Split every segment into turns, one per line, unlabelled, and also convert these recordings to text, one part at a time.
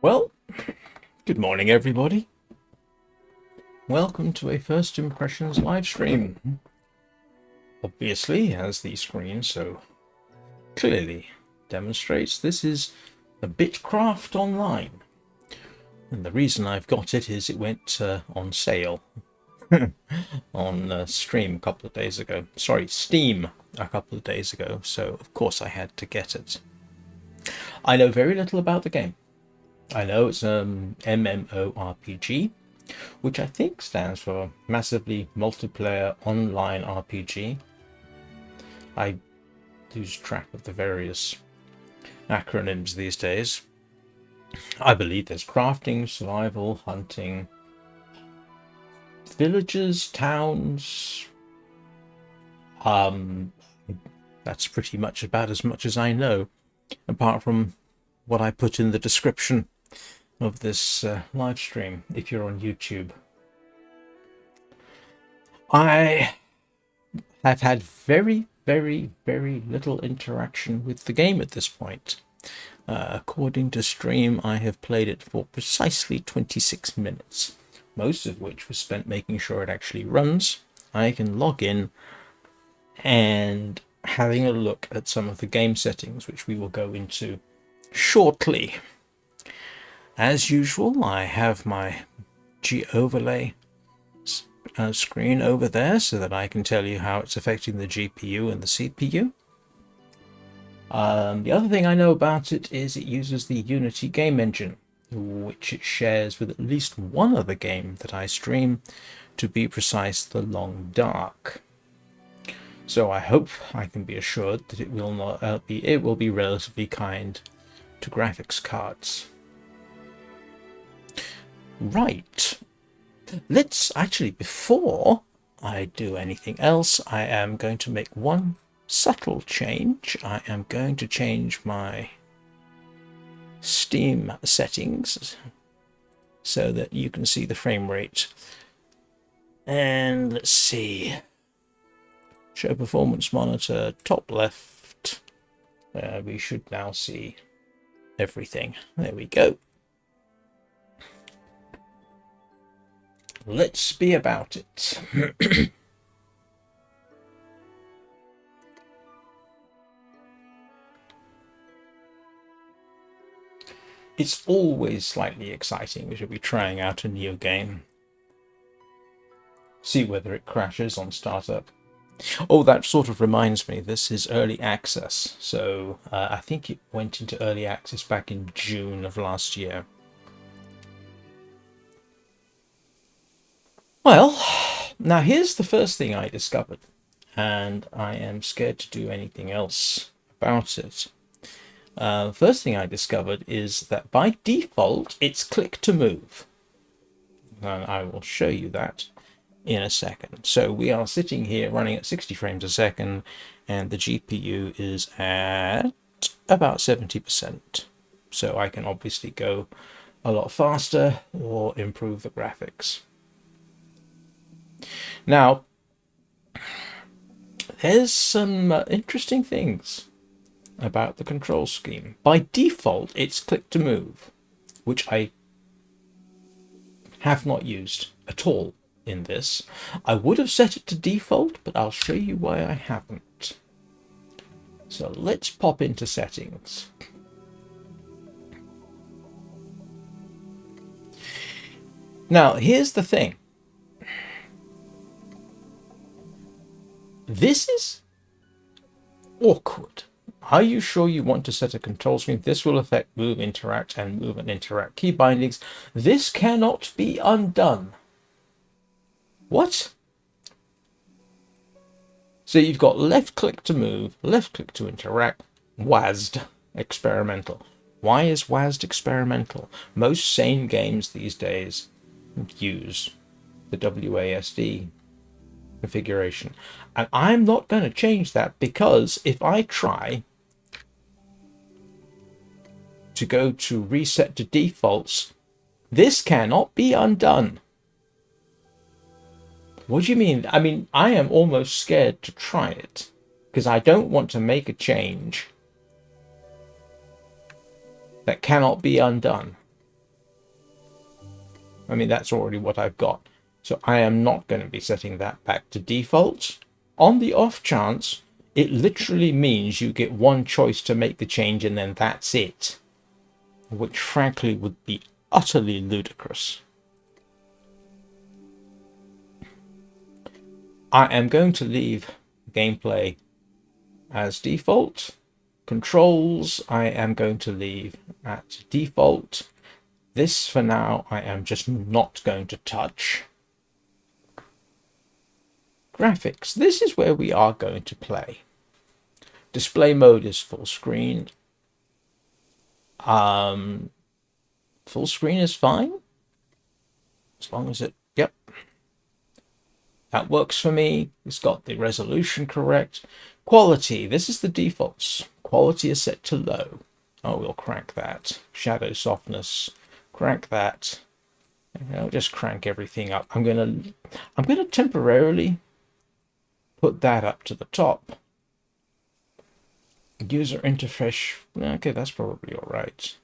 Well, good morning, everybody. Welcome to a First Impressions live stream. Obviously, as the screen so clearly demonstrates, this is the Bitcraft Online. And the reason I've got it is it went on sale on stream a couple of days ago. Sorry, Steam a couple of days ago, so of course I had to get it. I know very little about the game. I know it's MMORPG, which I think stands for Massively Multiplayer Online RPG. I lose track of the various acronyms these days. I believe there's crafting, survival, hunting, villages, towns. That's pretty much about as much as I know, apart from what I put in the description of this live stream if you're on YouTube. I have had very little interaction with the game at this point. According to stream, I have played it for precisely 26 minutes, most of which was spent making sure it actually runs. I can log in and having a look at some of the game settings, which we will go into shortly. As usual, I have my G-overlay screen over there so that I can tell you how it's affecting the GPU and the CPU. The other thing I know about it is it uses the Unity game engine, which it shares with at least one other game that I stream, to be precise, The Long Dark. So I hope I can be assured that it will be relatively kind to graphics cards. Right. Let's actually, before I do anything else, I am going to make one subtle change. I am going to change my Steam settings so that you can see the frame rate. And let's see. Show performance monitor, top left. We should now see everything. There we go. Let's be about it. It's always slightly exciting to be trying out a new game. See whether it crashes on startup. Oh, that sort of reminds me, this is early access. So I think it went into early access back in June of last year. Well, now here's the first thing I discovered, and I am scared to do anything else about it. First thing I discovered is that by default, it's click to move. And I will show you that in a second. So we are sitting here running at 60 frames a second, and the GPU is at about 70%. So I can obviously go a lot faster or improve the graphics. Now, there's some interesting things about the control scheme. By default, it's click to move, which I have not used at all in this. I would have set it to default, but I'll show you why I haven't. So let's pop into settings. Now, here's the thing. This is awkward. Are you sure you want to set a control scheme? This will affect move, interact, and move and interact key bindings. This cannot be undone. What? So you've got left click to move, left click to interact, WASD, experimental. Why is WASD experimental? Most sane games these days use the WASD configuration. And I'm not going to change that, because if I try to go to reset to defaults, this cannot be undone. What do you mean? I mean, I am almost scared to try it, because I don't want to make a change that cannot be undone. I mean, that's already what I've got. So I am not going to be setting that back to default. On the off chance, it literally means you get one choice to make the change and then that's it. Which frankly would be utterly ludicrous. I am going to leave gameplay as default. Controls, I am going to leave at default. This, for now, I am just not going to touch. Graphics, this is where we are going to play. Display mode is full screen. Full screen is fine. As long as it, yep. That works for me. It's got the resolution correct. Quality, this is the defaults. Quality is set to low. Oh, we'll crank that. Shadow softness, crank that. I'll just crank everything up. I'm gonna temporarily put that up to the top. User interface, okay, that's probably all right.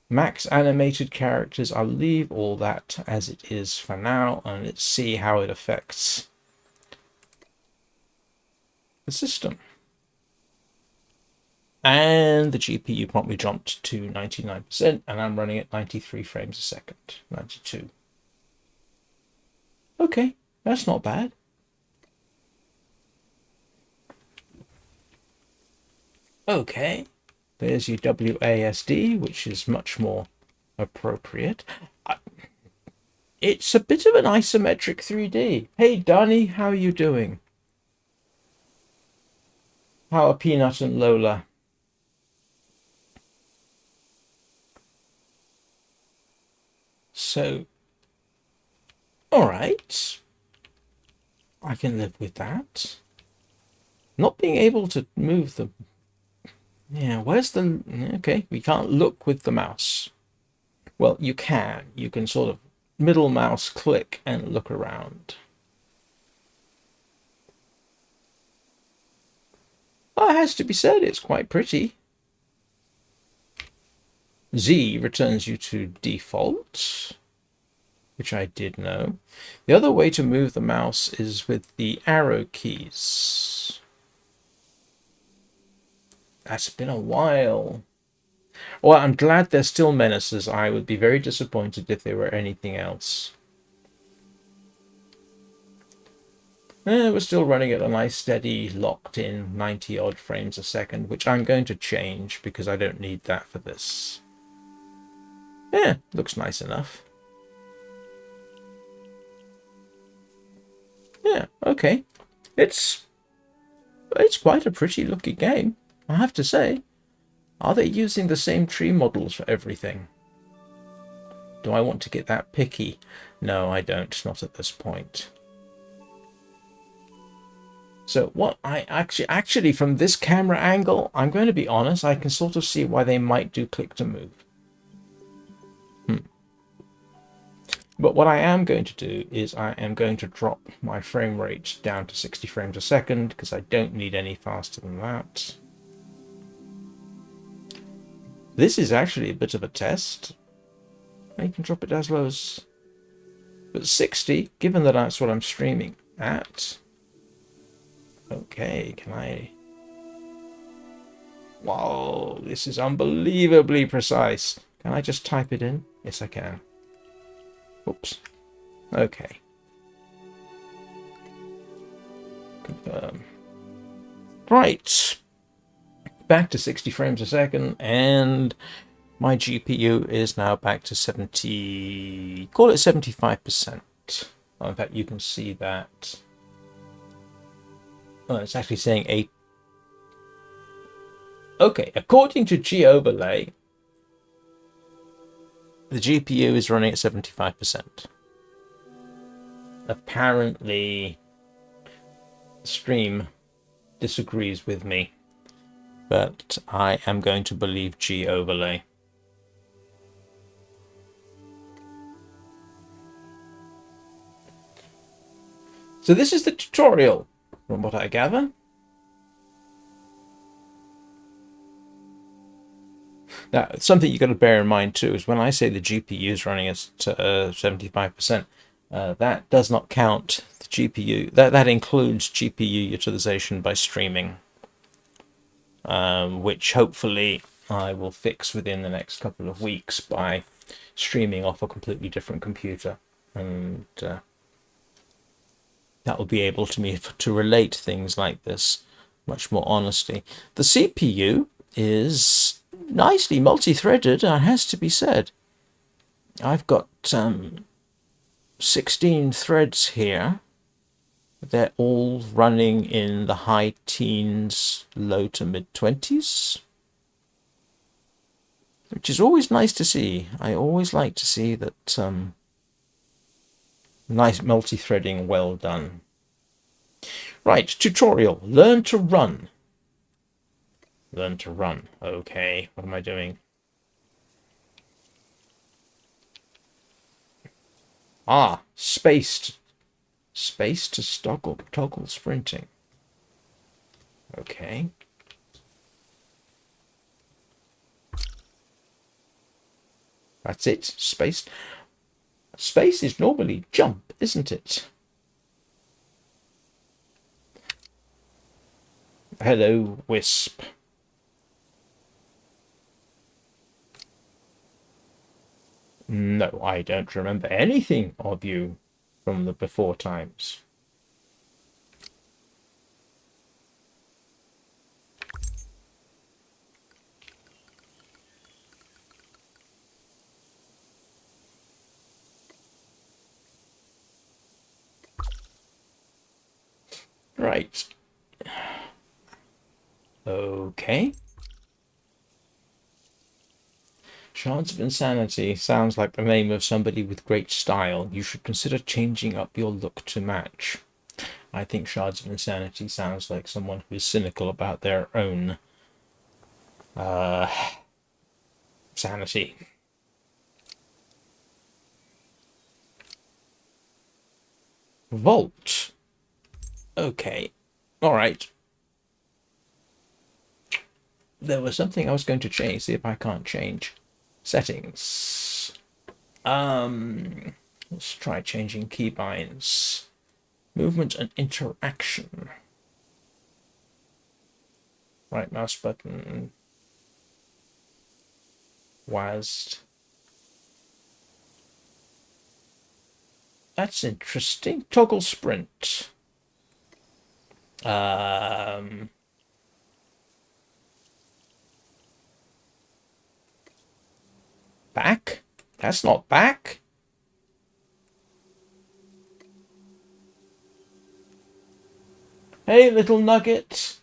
Max animated characters, I'll leave all that as it is for now, and let's see how it affects the system. And the GPU promptly jumped to 99%, and I'm running at 93 frames a second, 92. Okay, that's not bad. Okay, there's your WASD, which is much more appropriate. It's a bit of an isometric 3D. Hey, Donnie, how are you doing? How are Peanut and Lola? So, all right. I can live with that. Not being able to move the... Yeah, where's the... Okay, we can't look with the mouse. Well, you can. You can sort of middle mouse click and look around. Oh, it has to be said, it's quite pretty. Z returns you to default, which I did know. The other way to move the mouse is with the arrow keys. That's been a while. Well, I'm glad they're still menaces. I would be very disappointed if they were anything else. We're still running at a nice steady locked in 90 odd frames a second, which I'm going to change because I don't need that for this. Yeah, looks nice enough. Yeah, okay. It's quite a pretty looking game, I have to say. Are they using the same tree models for everything? Do I want to get that picky? No, I don't, not at this point. So what I actually from this camera angle, I'm going to be honest, I can sort of see why they might do click to move. But what I am going to do is I am going to drop my frame rate down to 60 frames a second because I don't need any faster than that. This is actually a bit of a test. I can drop it as low as... But 60, given that that's what I'm streaming at. Okay, can I... Wow, this is unbelievably precise. Can I just type it in? Yes, I can. Oops. Okay. Confirm. Right. Back to 60 frames a second, and my GPU is now back to 70... Call it 75%. Oh, in fact, you can see that... Oh, it's actually saying 8... Okay, according to G-Overlay, the GPU is running at 75%. Apparently, the stream disagrees with me, but I am going to believe G-Overlay. So this is the tutorial, from what I gather. Now, something you've got to bear in mind too is when I say the GPU is running at 75%, that does not count the GPU. That includes GPU utilization by streaming, which hopefully I will fix within the next couple of weeks by streaming off a completely different computer, and that will be able to relate things like this much more honestly. The CPU is nicely multi-threaded, it has to be said. I've got 16 threads here. They're all running in the high teens, low to mid 20s, which is always nice to see. I always like to see that nice multi-threading, well done. Right, tutorial. Learn to run. Learn to run. Okay, what am I doing? Ah, space to toggle sprinting. Okay. That's it. Space. Space is normally jump, isn't it? Hello, Wisp. No, I don't remember anything of you from the before times. Right. Okay. Shards of Insanity sounds like the name of somebody with great style. You should consider changing up your look to match. I think Shards of Insanity sounds like someone who is cynical about their own sanity. Vault. Okay. All right. There was something I was going to change. See if I can't change. Settings. Let's try changing keybinds. Movement and interaction. Right mouse button. WASD. That's interesting. Toggle sprint. Back? That's not back. Hey, little nugget.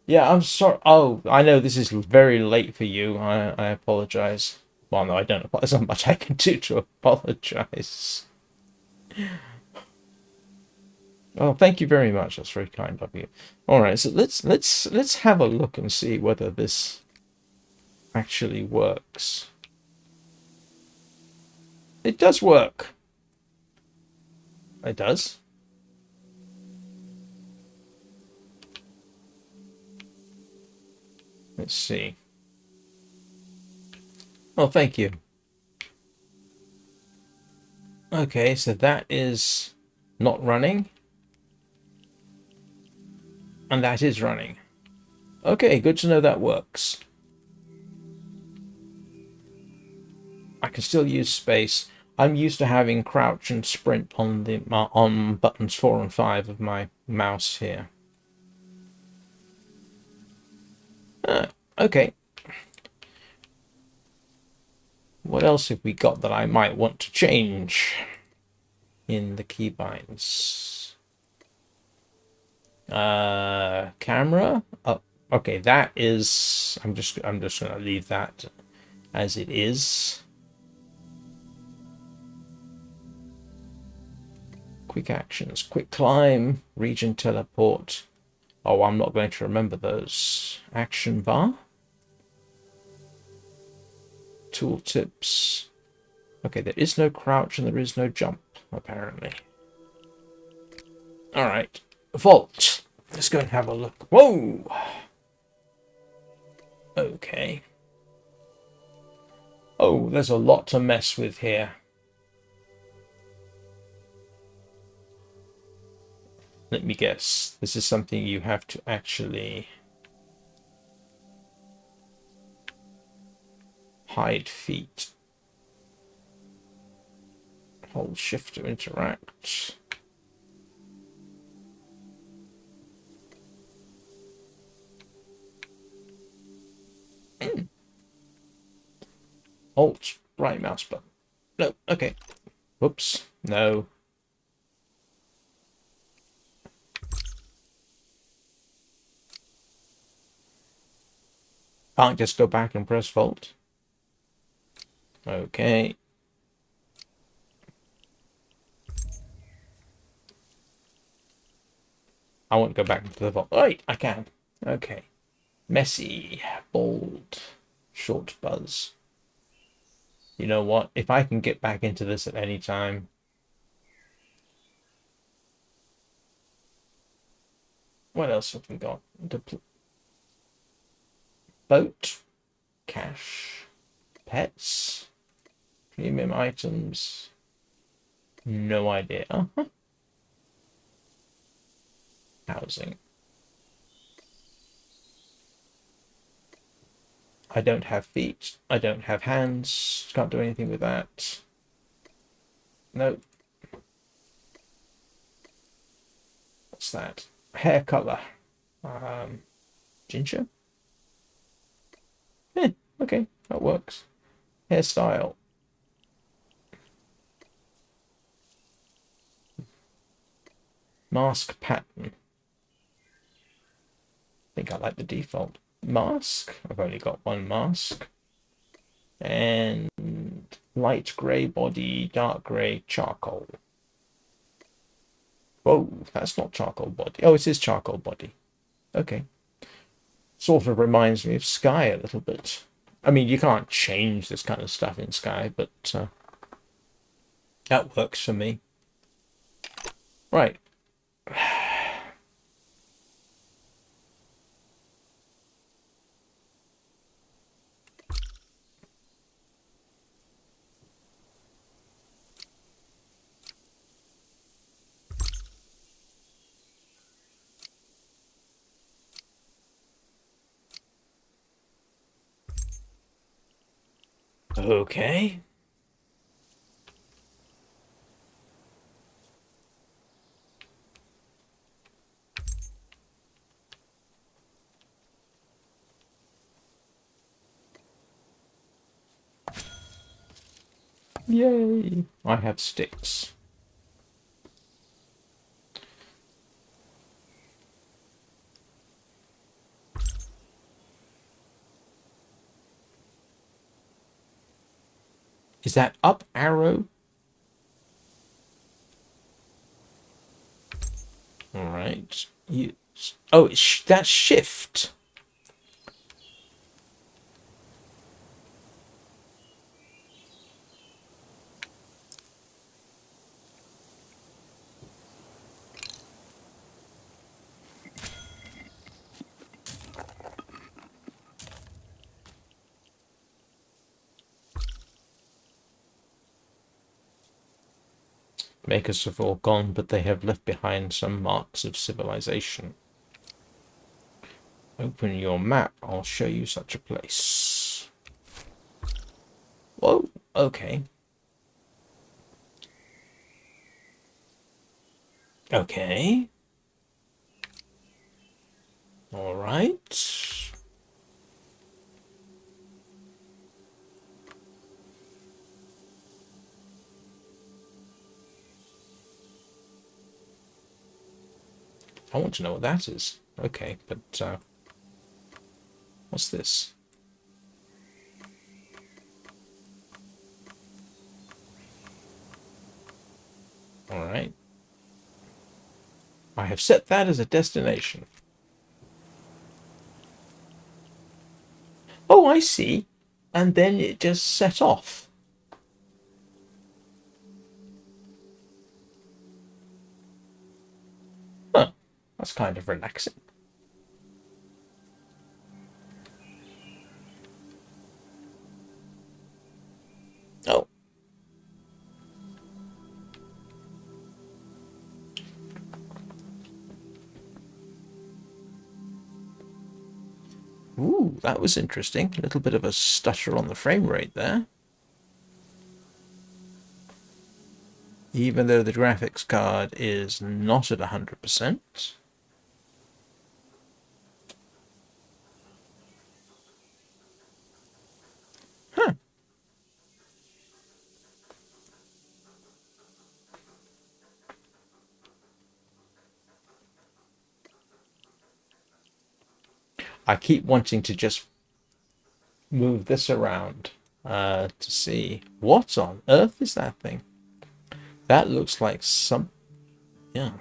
Yeah, I'm sorry. Oh, I know this is very late for you. I apologize. Well, no, I don't apologize. There's not much I can do to apologize. Oh, thank you very much. That's very kind of you. All right, so let's have a look and see whether this actually works. It does work. It does. Let's see. Oh, thank you. Okay, so that is not running. And that is running. Okay, good to know that works. I can still use space. I'm used to having crouch and sprint on the on buttons 4 and 5 of my mouse here. Okay. What else have we got that I might want to change in the keybinds? Camera. Oh, okay. That is. I'm just gonna leave that as it is. Quick actions. Quick climb. Region teleport. Oh, I'm not going to remember those. Action bar. Tooltips. Okay, there is no crouch and there is no jump, apparently. Alright. Vault. Let's go and have a look. Whoa! Okay. Oh, there's a lot to mess with here. Let me guess. This is something you have to actually hide feet. Hold shift to interact. Alt, right mouse button. No, okay. Whoops, no. Can't just go back and press Volt. Okay. I won't go back into the Volt. Right, I can. Okay. Messy, bold, short buzz. You know what? If I can get back into this at any time. What else have we got? Boat, cash, pets, premium items. No idea. Housing. I don't have feet. I don't have hands. Can't do anything with that. Nope. What's that? Hair color. Ginger? Okay, that works. Hairstyle. Mask pattern. I think I like the default. Mask. I've only got one mask. And light grey body, dark grey, charcoal. Whoa, that's not charcoal body. Oh, it is charcoal body. Okay. Sort of reminds me of Sky a little bit. I mean, you can't change this kind of stuff in Sky, but that works for me. Right. Okay. Yay. I have sticks. Is that up arrow? All right. Oh, that's shift. Makers have all gone, but they have left behind some marks of civilization. Open your map. I'll show you such a place. Whoa, okay. Okay. All right. I want to know what that is. Okay, but what's this? All right. I have set that as a destination. Oh, I see. And then it just set off. Huh. That's kind of relaxing. Ooh, that was interesting. A little bit of a stutter on the frame rate there. Even though the graphics card is not at 100%. Huh. I keep wanting to just move this around to see what on earth is that thing. That looks like some... Yeah.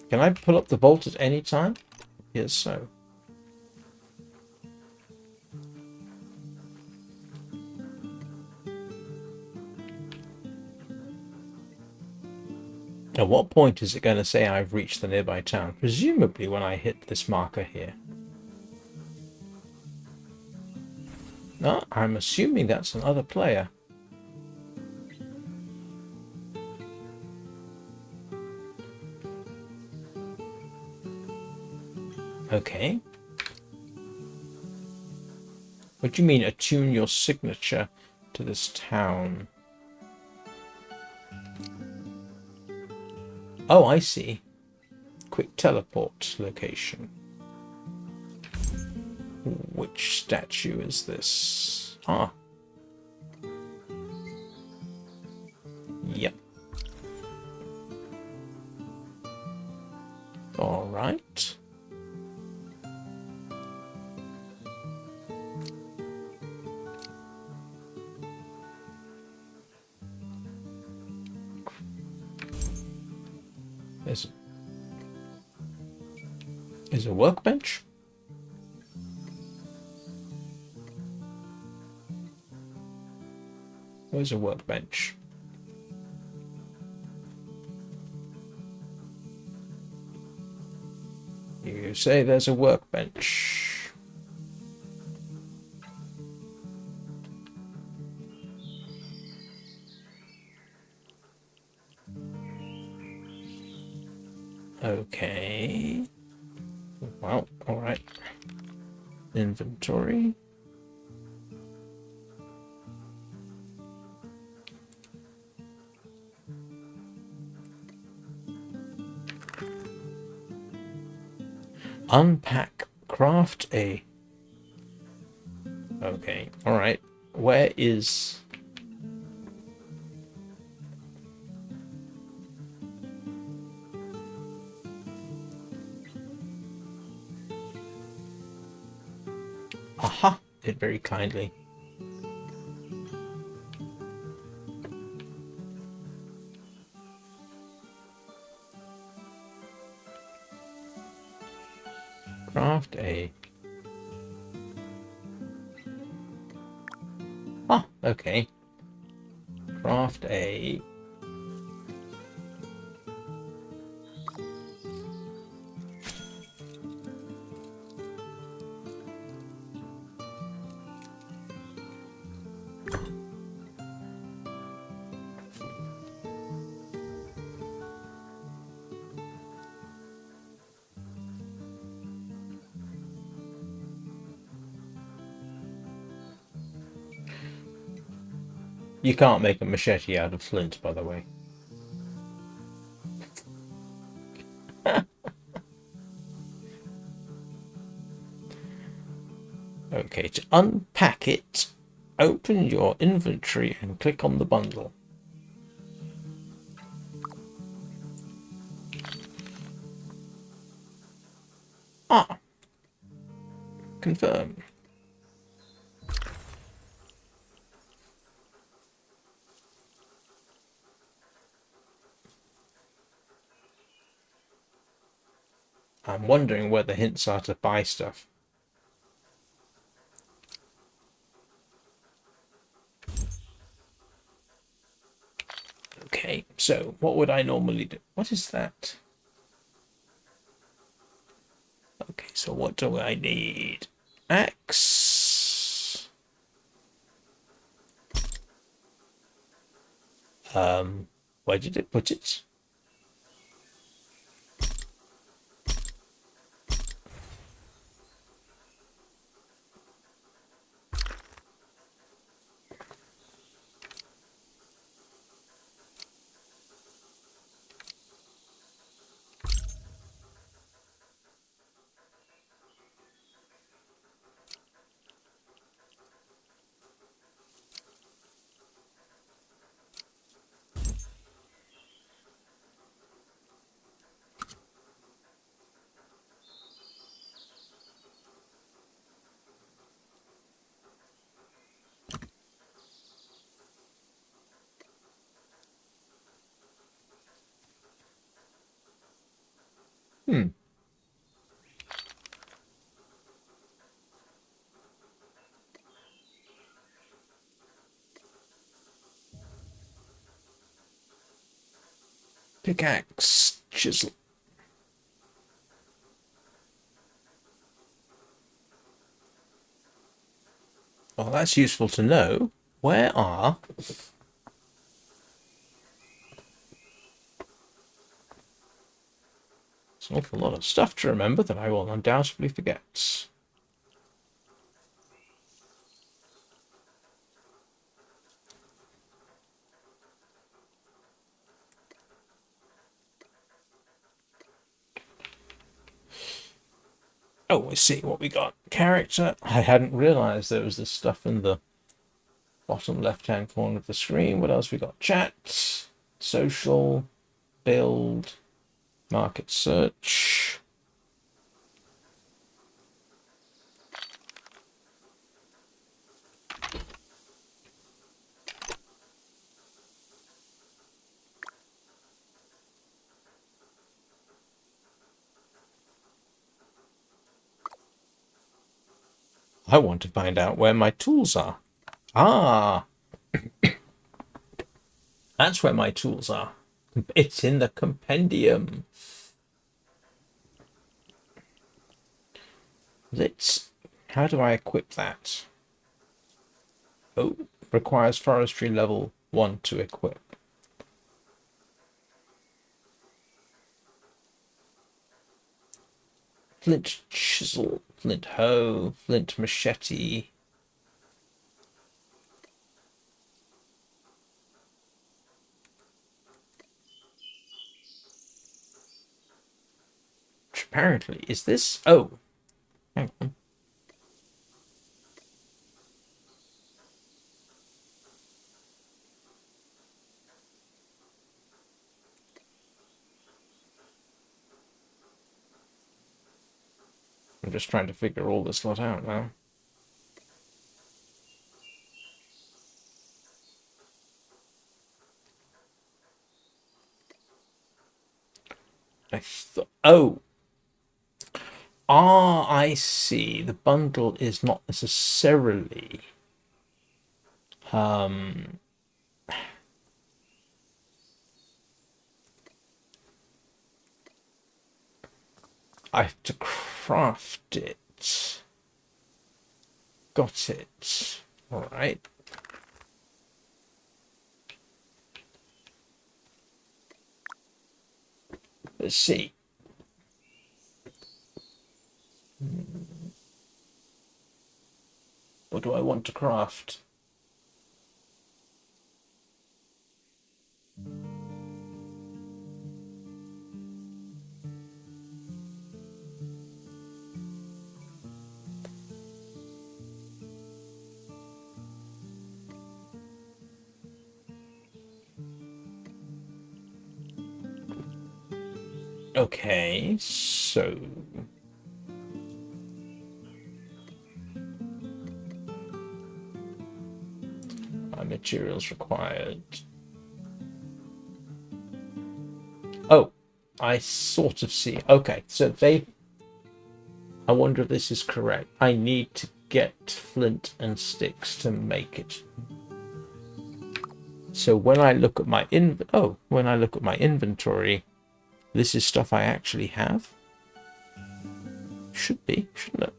Can I pull up the vault at any time? Yes, so. At what point is it going to say I've reached the nearby town? Presumably when I hit this marker here. No, I'm assuming that's another player. Okay. What do you mean, attune your signature to this town? Oh, I see. Quick teleport location. Which statue is this? Ah. Yep. All right. There's a workbench. Where's a workbench? You say there's a workbench. Okay. Well, all right. Inventory. Unpack. Craft a... Okay, all right. Where is... Aha! Did very kindly. Craft a... Ah, okay. Craft a... You can't make a machete out of flint, by the way. Okay, to unpack it, open your inventory and click on the bundle. Ah, confirm. I'm wondering where the hints are to buy stuff. Okay, so what would I normally do? What is that? Okay, so what do I need? Axe. Where did it put it? Hmm. Pickaxe, chisel. Well, that's useful to know. Where are... It's an awful lot of stuff to remember that I will undoubtedly forget. Oh, I see what we got. Character. I hadn't realized there was this stuff in the bottom left-hand corner of the screen. What else we got? Chat, social, build, market search. I want to find out where my tools are. Ah, that's where my tools are. It's in the compendium. Let's... How do I equip that? Oh, requires forestry level 1 to equip. Flint chisel, flint hoe, flint machete. Which apparently is this... Oh, hang on. I'm just trying to figure all this lot out now. I thought... Oh! Ah, I see. The bundle is not necessarily... I have to craft it. Got it. Alright. Let's see. What do I want to craft? Okay, so... materials required. Oh, I sort of see. Okay, so they... I wonder if this is correct. I need to get flint and sticks to make it. So when I look at my when I look at my inventory, this is stuff I actually have. Should be, shouldn't it?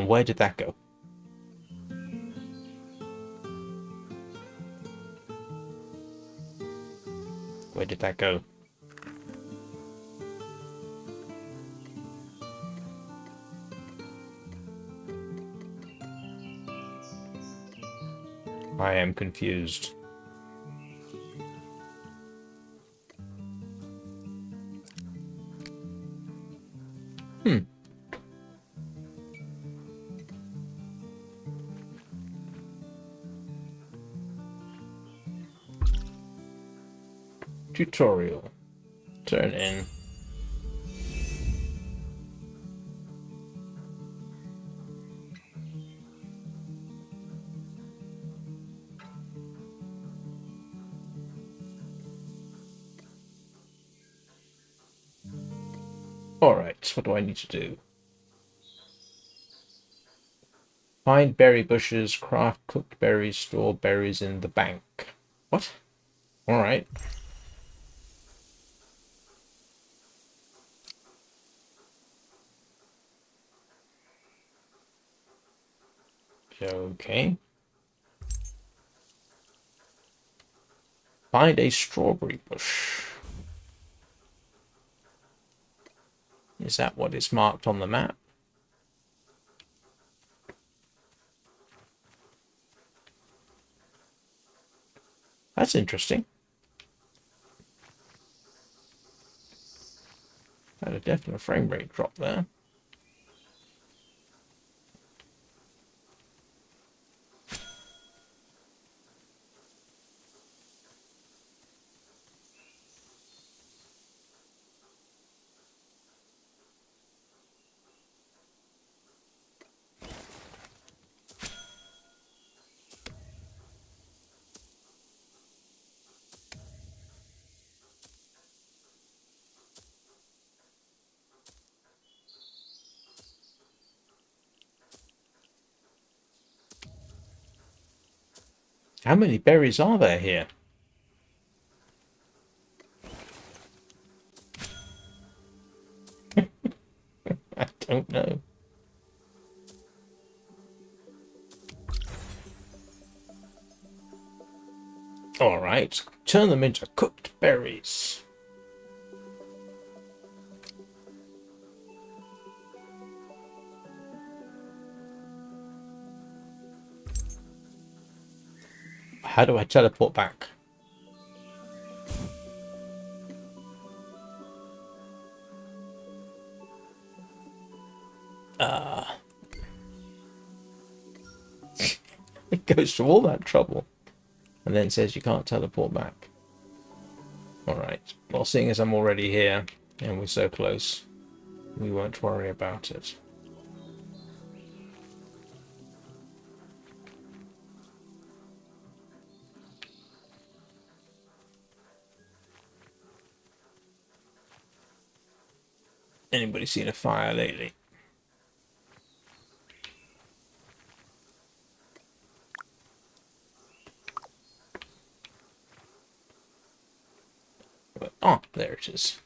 Where did that go? Where did that go? I am confused. Tutorial. Turn in. Alright, what do I need to do? Find berry bushes, craft cooked berries, store berries in the bank. What? Alright. Okay. Find a strawberry bush. Is that what is marked on the map? That's interesting. Had a definite frame rate drop there. How many berries are there here? I don't know. Alright, turn them into cooked berries. How do I teleport back? It goes to all that trouble and then says you can't teleport back. Alright, well, seeing as I'm already here and we're so close, we won't worry about it. Anybody seen a fire lately? Oh, there it is.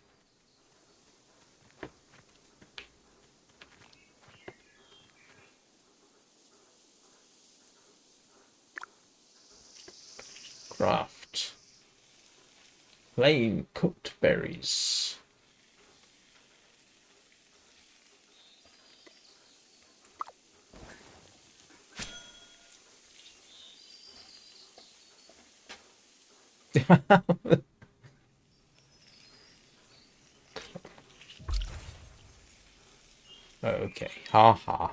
Craft. Plain cooked berries. Okay, haha.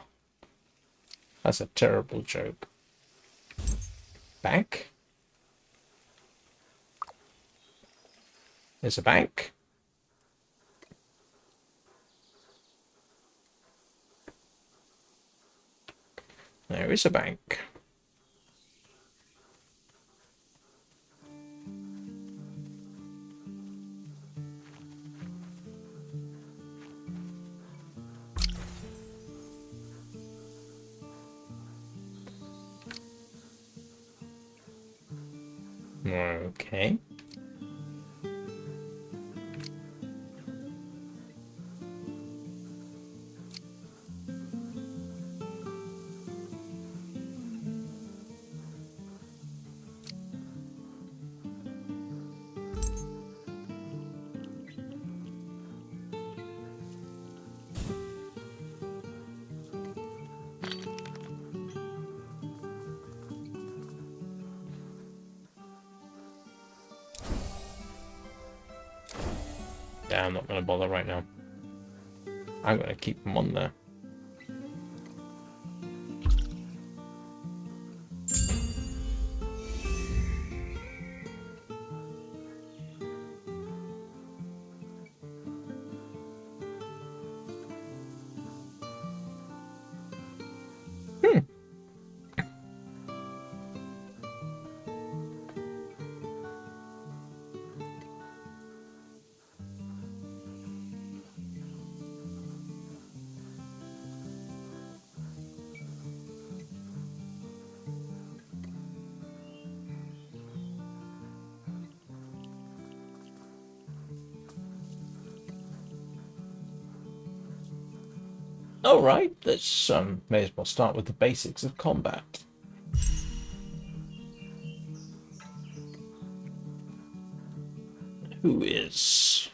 That's a terrible joke. Bank? There's a bank. There is a bank. Okay. Yeah, I'm not going to bother right now. I'm going to keep them on there. All right, let's may as well start with the basics of combat. Who is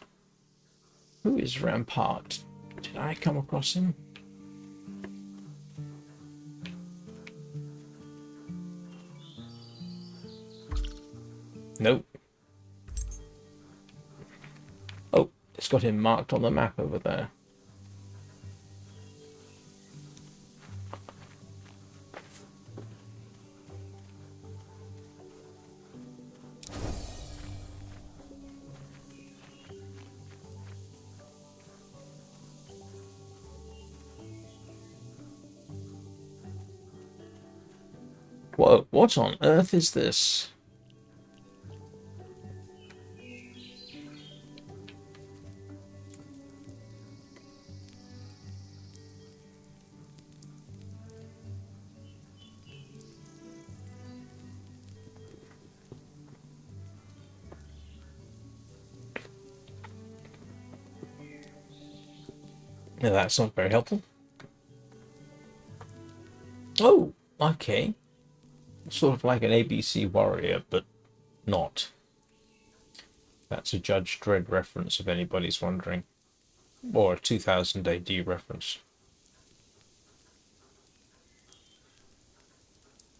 Rampart? Did I come across him? Nope. Oh, it's got him marked on the map over there. Whoa, what on earth is this? No, that's not very helpful. Oh, okay. Sort of like an ABC warrior, but not. That's a Judge Dredd reference, if anybody's wondering. Or a 2000 AD reference.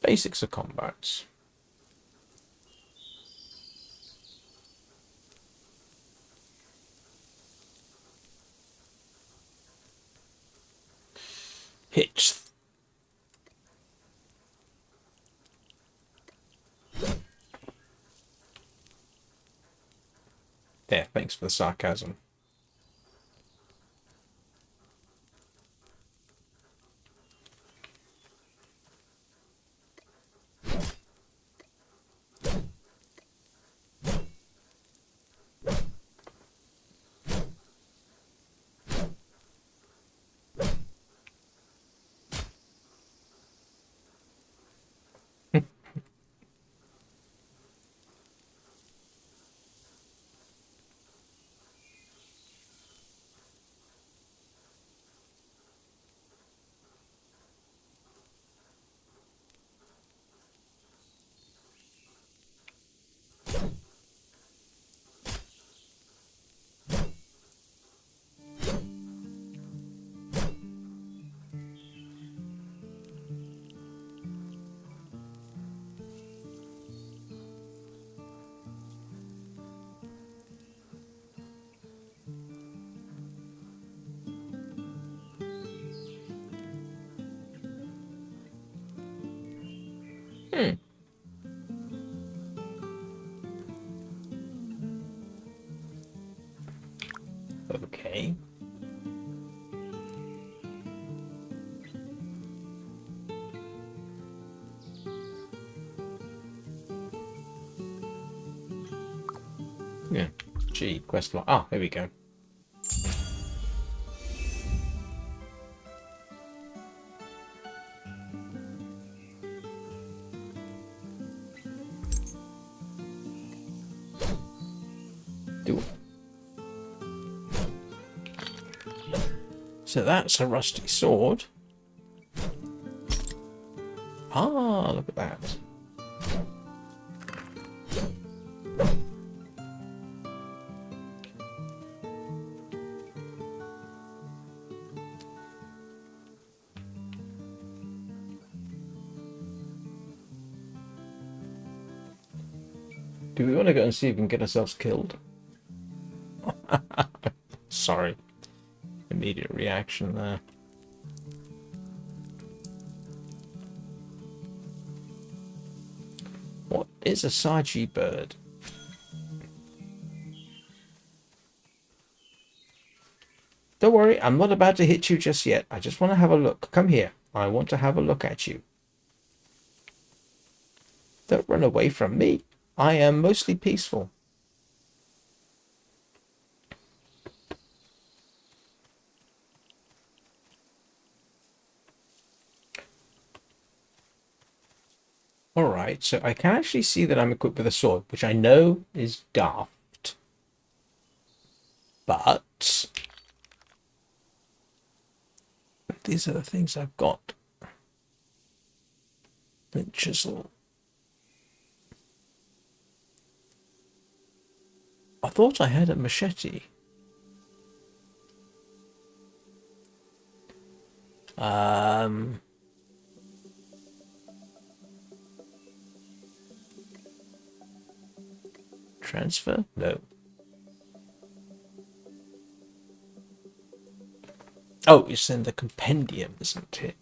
Basics of combat. Hit. There, thanks for the sarcasm. Okay. Yeah. Gee, quest log. Ah, there we go. So that's a rusty sword. Ah, look at that. Do we want to go and see if we can get ourselves killed? Sorry. Immediate reaction there. What is a Saji bird? Don't worry, I'm not about to hit you just yet. I just want to have a look. Come here. I want to have a look at you. Don't run away from me. I am mostly peaceful. Alright, so I can actually see that I'm equipped with a sword, which I know is daft. But these are the things I've got. Flint chisel. I thought I had a machete. Transfer? No. Oh, it's in the compendium, isn't it?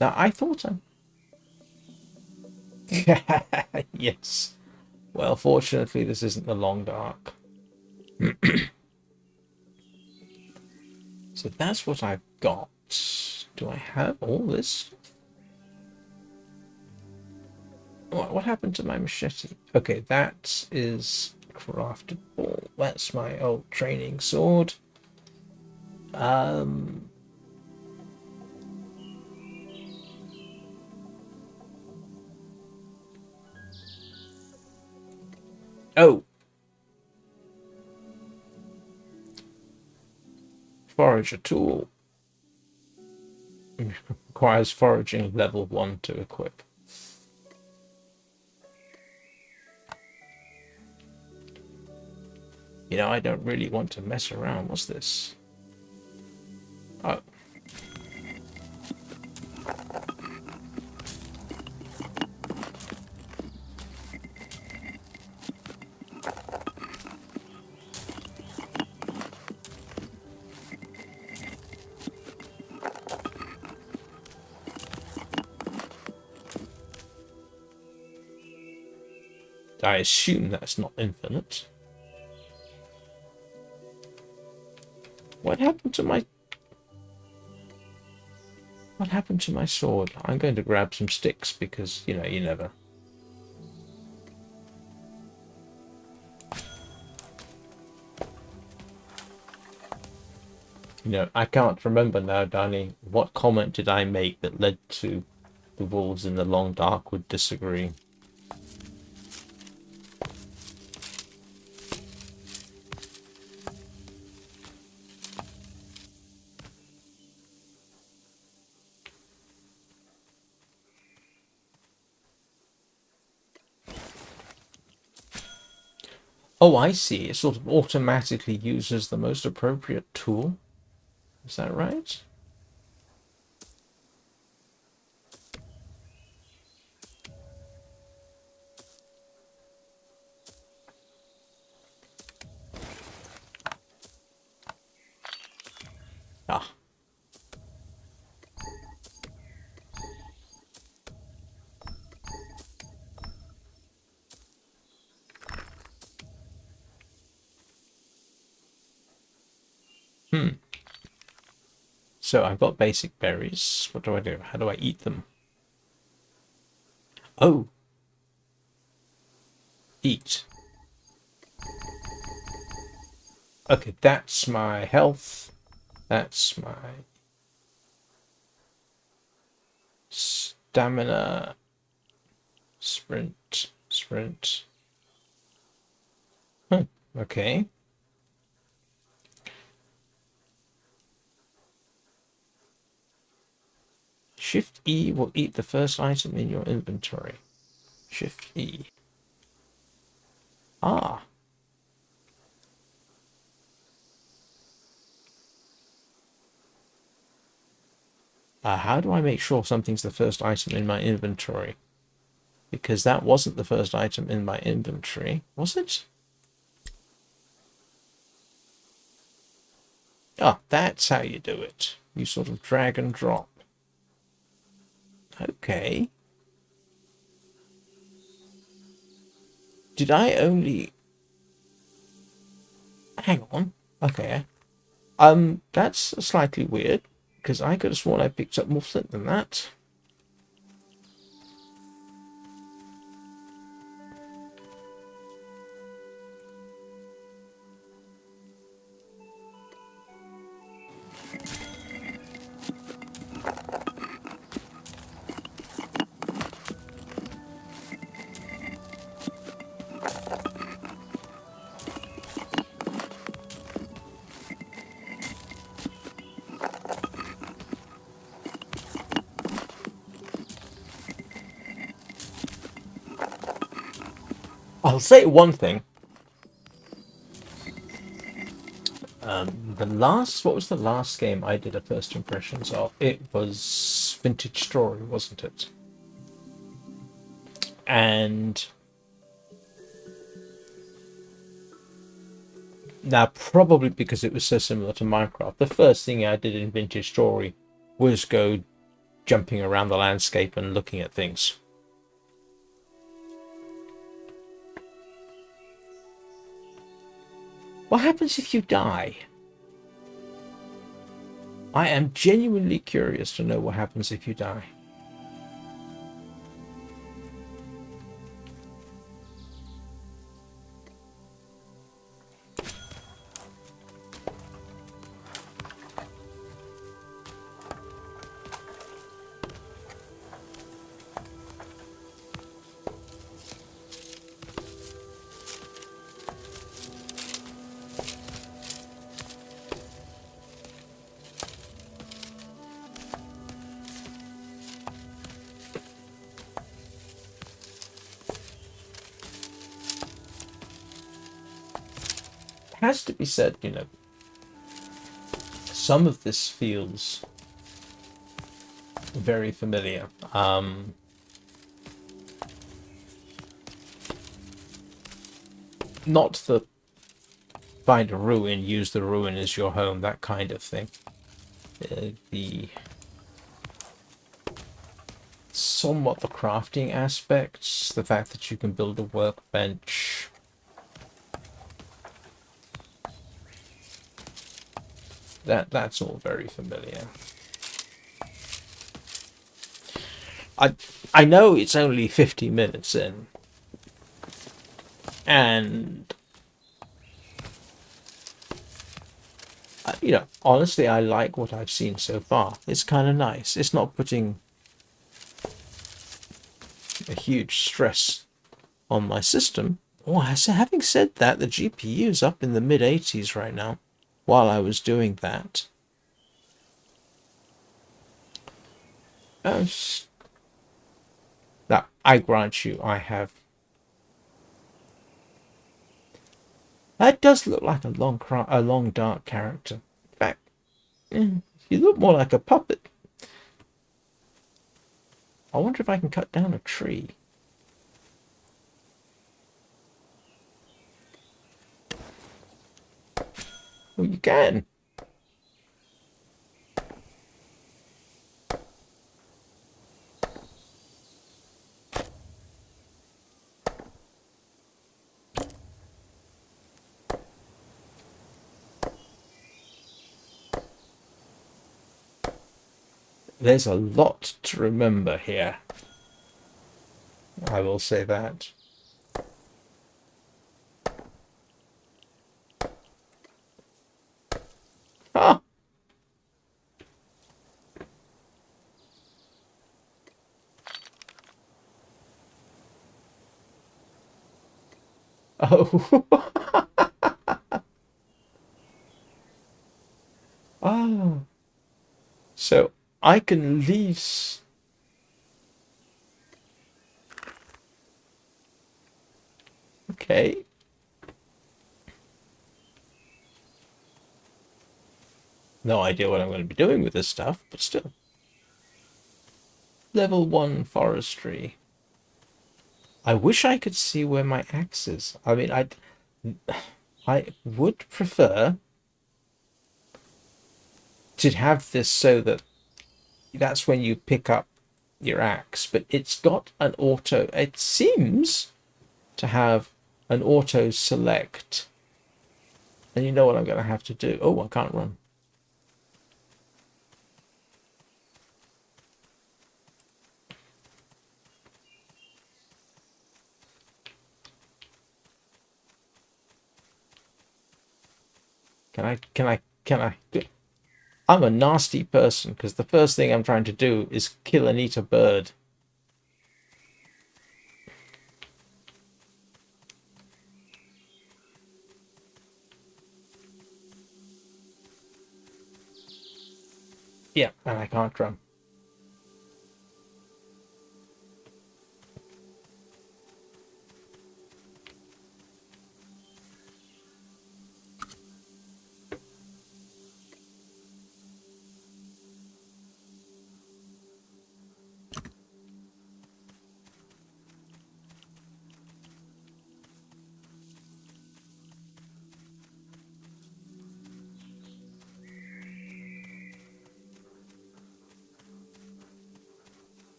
Now, I thought I'm... Yes. Well, fortunately, this isn't the long dark. So that's what I've got. Do I have all this? What happened to my machete? Okay, that is craftable. That's my old training sword. Oh! Forager tool. Requires foraging level 1 to equip. You know, I don't really want to mess around. What's this? Oh. I assume that's not infinite. What happened to my... What happened to my sword? I'm going to grab some sticks because, you know, you never... You know, I can't remember now, Danny. What comment did I make that led to the wolves in the long dark would disagree? Oh, I see. It sort of automatically uses the most appropriate tool. Is that right? Ah. So I've got basic berries. What do I do? How do I eat them? Oh. Eat. Okay, that's my health. That's my stamina. Sprint. Sprint. Okay. Shift E will eat the first item in your inventory. Shift E. Ah. How do I make sure something's the first item in my inventory? Because that wasn't the first item in my inventory, was it? Ah, that's how you do it. You sort of drag and drop. Okay. Did I only... Hang on. Okay. That's slightly weird, because I could have sworn I picked up more flint than that. I'll say one thing. What was the last game I did a first impressions of? It was Vintage Story, wasn't it? And now, probably because it was so similar to Minecraft, the first thing I did in Vintage Story was go jumping around the landscape and looking at things. What happens if you die? I am genuinely curious to know what happens if you die. Has to be said, some of this feels very familiar. Not the find a ruin, use the ruin as your home, that kind of thing. The somewhat the crafting aspects, the fact that you can build a workbench. That's all very familiar. I know it's only 50 minutes in, and honestly, I like what I've seen so far. It's kind of nice. It's not putting a huge stress on my system. Oh, having said that, the GPU is up in the mid-80s right now while I was doing that. Now, I grant you, I have... That does look like a long dark character. In fact, you look more like a puppet. I wonder if I can cut down a tree. Well, you can. There's a lot to remember here. I will say that. Ah! Oh. Ah. So I can leave. Okay. No idea what I'm going to be doing with this stuff, but still. Level 1 forestry. I wish I could see where my axe is. I mean, I would prefer to have this so that that's when you pick up your axe, but it's got an auto. It seems to have an auto select. And you know what I'm going to have to do? Oh, I can't run. Can I? I'm a nasty person because the first thing I'm trying to do is kill and eat a bird. Yeah, and I can't run.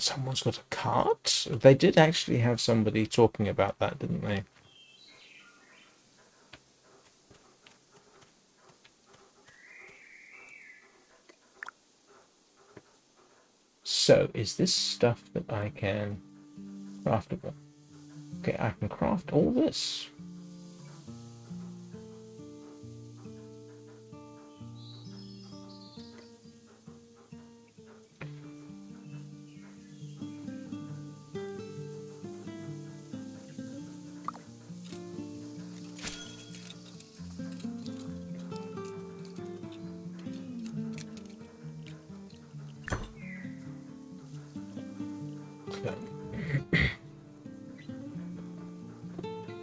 Someone's got a cart? They did actually have somebody talking about that, didn't they? So, is this stuff that I can craftable? Okay, I can craft all this.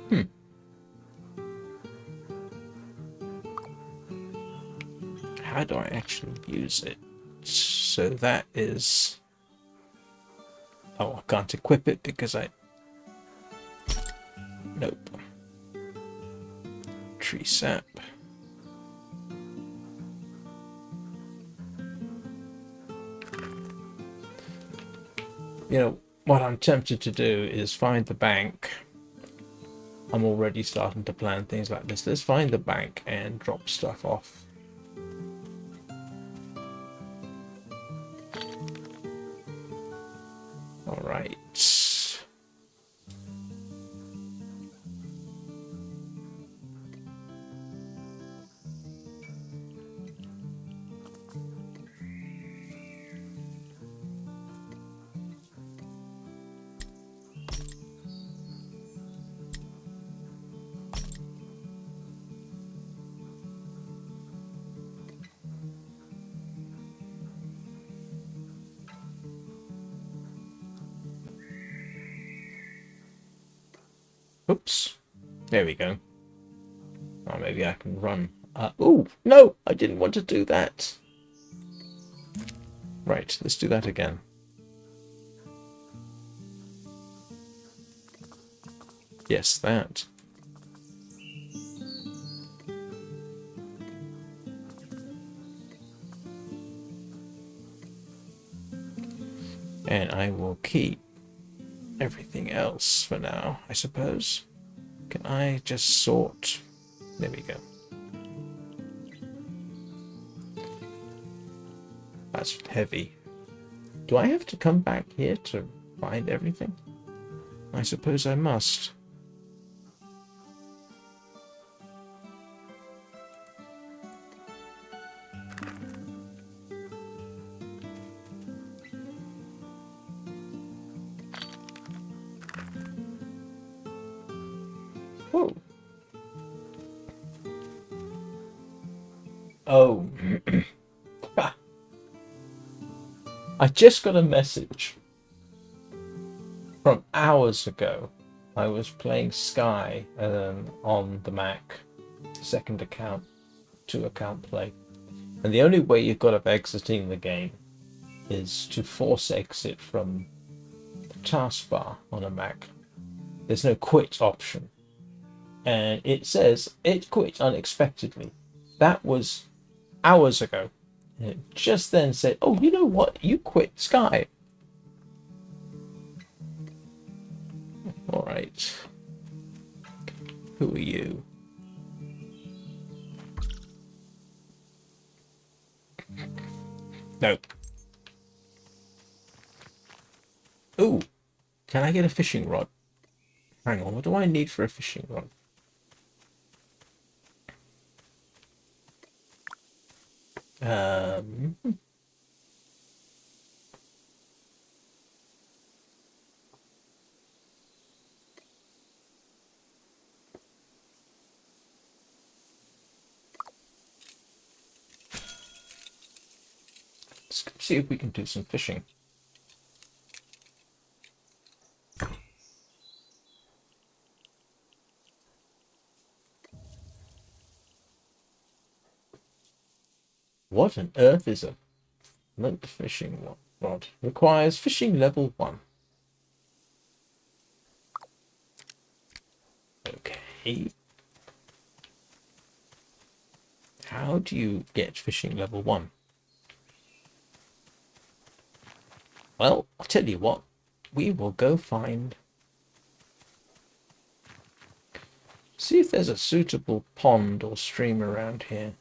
Hmm. How do I actually use it? So that is... Oh, I can't equip it because I... Nope. Tree sap. You know, what I'm tempted to do is find the bank. I'm already starting to plan things like this. Let's find the bank and drop stuff off. All right. Oops. There we go. Oh, maybe I can run. Oh, no! I didn't want to do that. Right, let's do that again. Yes, that. And I will keep everything else for now, I suppose. Can I just sort? There we go. That's heavy. Do I have to come back here to find everything? I suppose I must. Whoa. Oh. I just got a message from hours ago. I was playing Sky on the Mac, second account, 2-account play. And the only way you've got of exiting the game is to force exit from the taskbar on a Mac. There's no quit option. And it says it quit unexpectedly. That was hours ago. And it just then said, oh, you know what? You quit Sky. All right. Who are you? No. Ooh. Can I get a fishing rod? Hang on. What do I need for a fishing rod? Let's see if we can do some fishing. What on earth is a flint fishing rod? Requires fishing level 1. Okay. How do you get fishing level 1? Well, I'll tell you what. We will go find... See if there's a suitable pond or stream around here.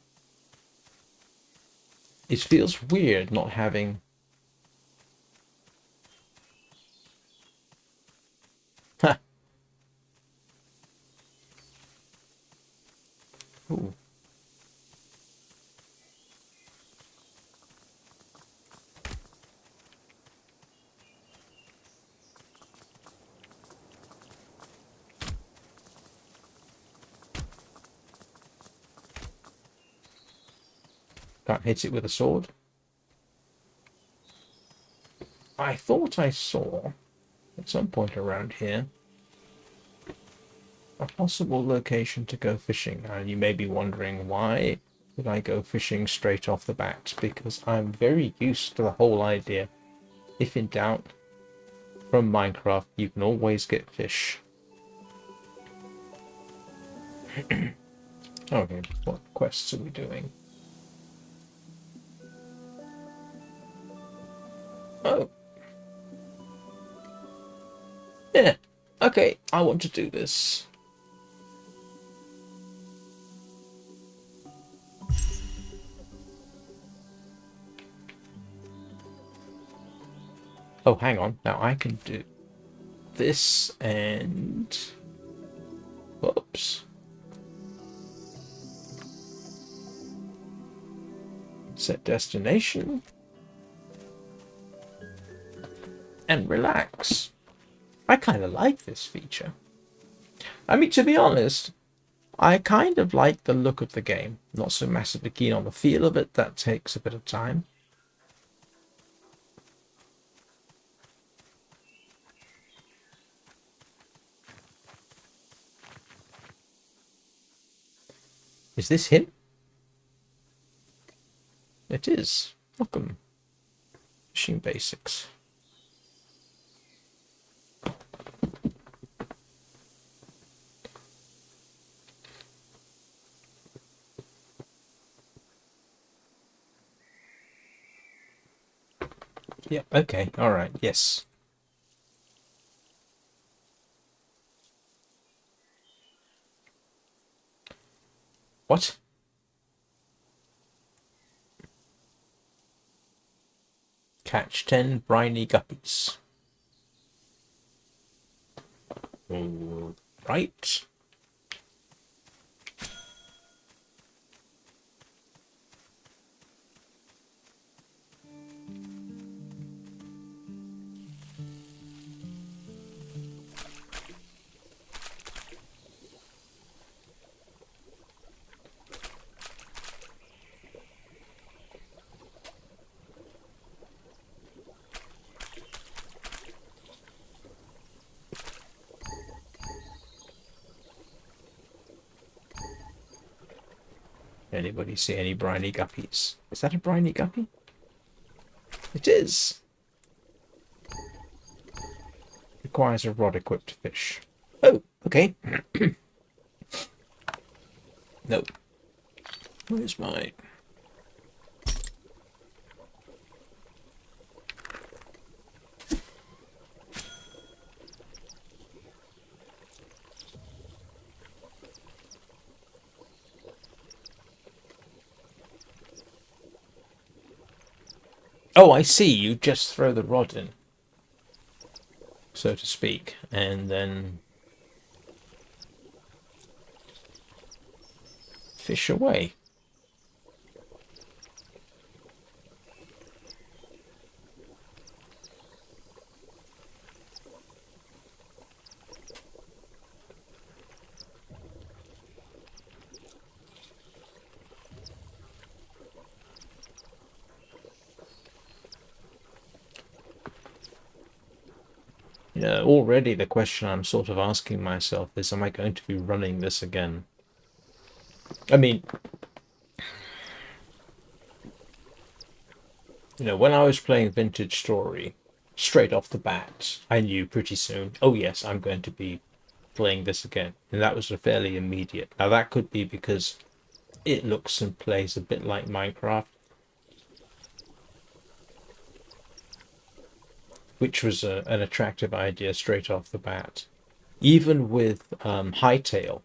It feels weird not having... Ha! Ooh. Can't hit it with a sword. I thought I saw, at some point around here, a possible location to go fishing. And you may be wondering, why would I go fishing straight off the bat? Because I'm very used to the whole idea. If in doubt, from Minecraft, you can always get fish. Okay, what quests are we doing? Oh. Yeah. Okay, I want to do this. Oh, hang on. Now I can do this and... Whoops. Set destination. And relax. I kind of like this feature. I mean, to be honest, I kind of like the look of the game. Not so massively keen on the feel of it. That takes a bit of time. Is this him? It is. Welcome. Machine Basics. Yep, okay, alright, yes. What? Catch 10 briny guppies. Right. Anybody see any briny guppies? Is that a briny guppy? It is. Requires a rod equipped to fish. Oh, okay. No. Where's my... Oh, I see. You just throw the rod in, so to speak, and then fish away. Yeah, already the question I'm sort of asking myself is, am I going to be running this again? I mean, you know, when I was playing Vintage Story, straight off the bat, I knew pretty soon, oh yes, I'm going to be playing this again. And that was a fairly immediate. Now that could be because it looks and plays a bit like Minecraft. which was an attractive idea straight off the bat. Even with Hightail,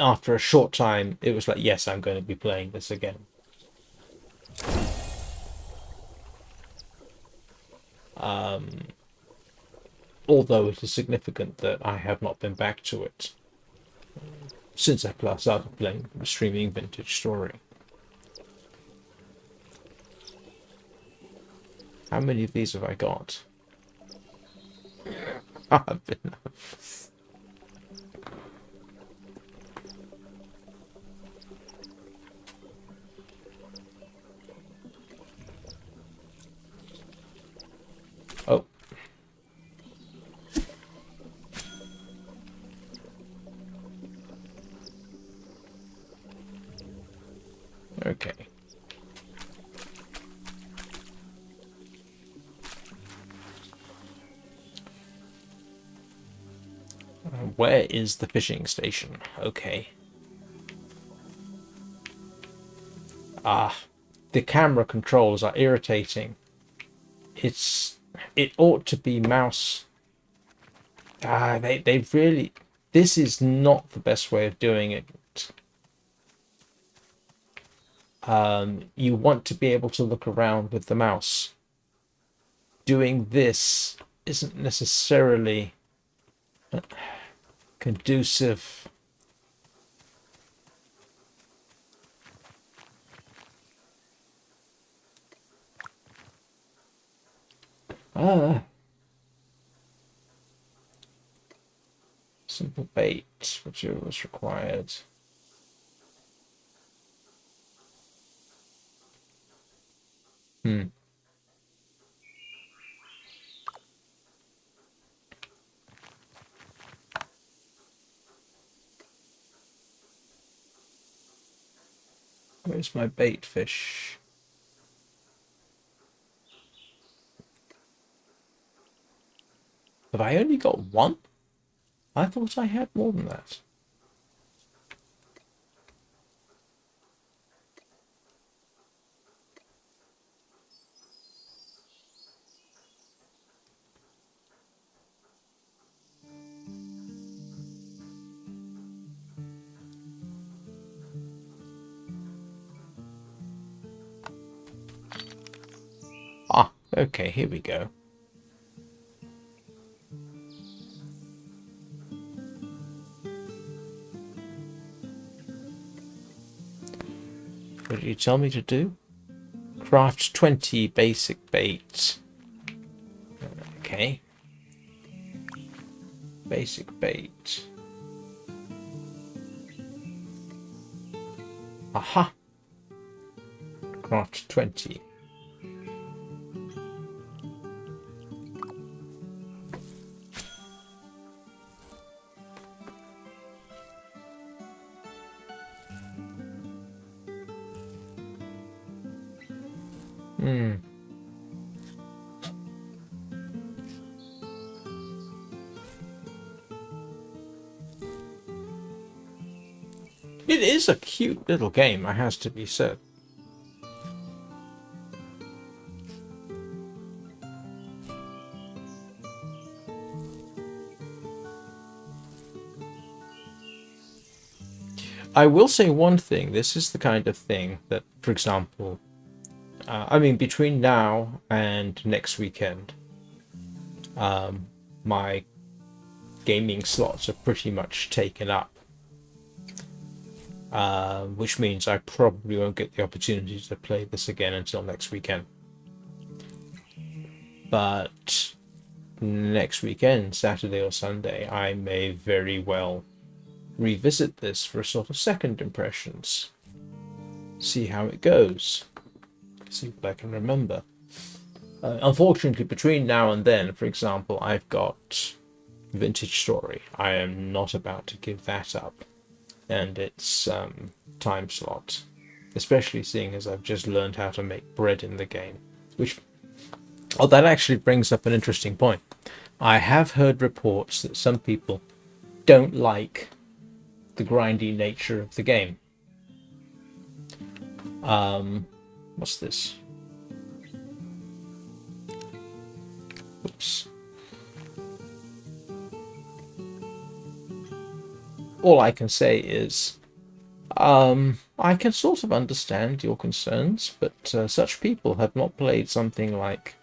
after a short time, it was like, yes, I'm going to be playing this again. Although it is significant that I have not been back to it since I started playing streaming Vintage Story. How many of these have I got? I've been... Oh. Okay. Where is the fishing station? Okay. The camera controls are irritating. It ought to be mouse. They really... This is not the best way of doing it. You want to be able to look around with the mouse. Doing this isn't necessarily conducive. Simple bait, material is required. Where's my bait fish? Have I only got one? I thought I had more than that. Ah, okay, here we go. What did you tell me to do? Craft 20 basic bait. Okay. Basic bait. Aha! Craft 20. It is a cute little game, it has to be said. I will say one thing. This is the kind of thing that, for example, I mean, between now and next weekend, my gaming slots are pretty much taken up. Which means I probably won't get the opportunity to play this again until next weekend. But next weekend, Saturday or Sunday, I may very well revisit this for a sort of second impressions. See how it goes. See what I can remember. Unfortunately, between now and then, for example, I've got Vintage Story. I am not about to give that up. And its time slot, especially seeing as I've just learned how to make bread in the game, which, oh, that actually brings up an interesting point. I have heard reports that some people don't like the grindy nature of the game. What's this? Oops. All I can say is, I can sort of understand your concerns, but such people have not played something like,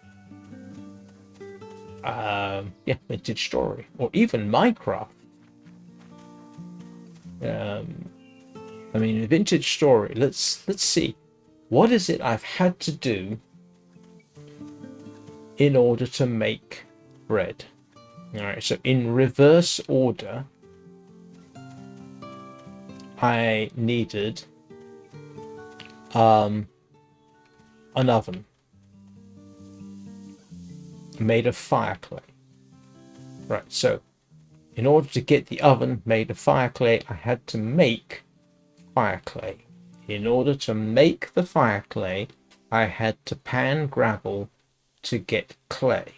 Vintage Story, or even Minecraft. I mean, Vintage Story. Let's see. What is it I've had to do in order to make bread? All right. So in reverse order, I needed an oven made of fire clay. Right. So in order to get the oven made of fire clay, I had to make fire clay. In order to make the fire clay, I had to pan gravel to get clay.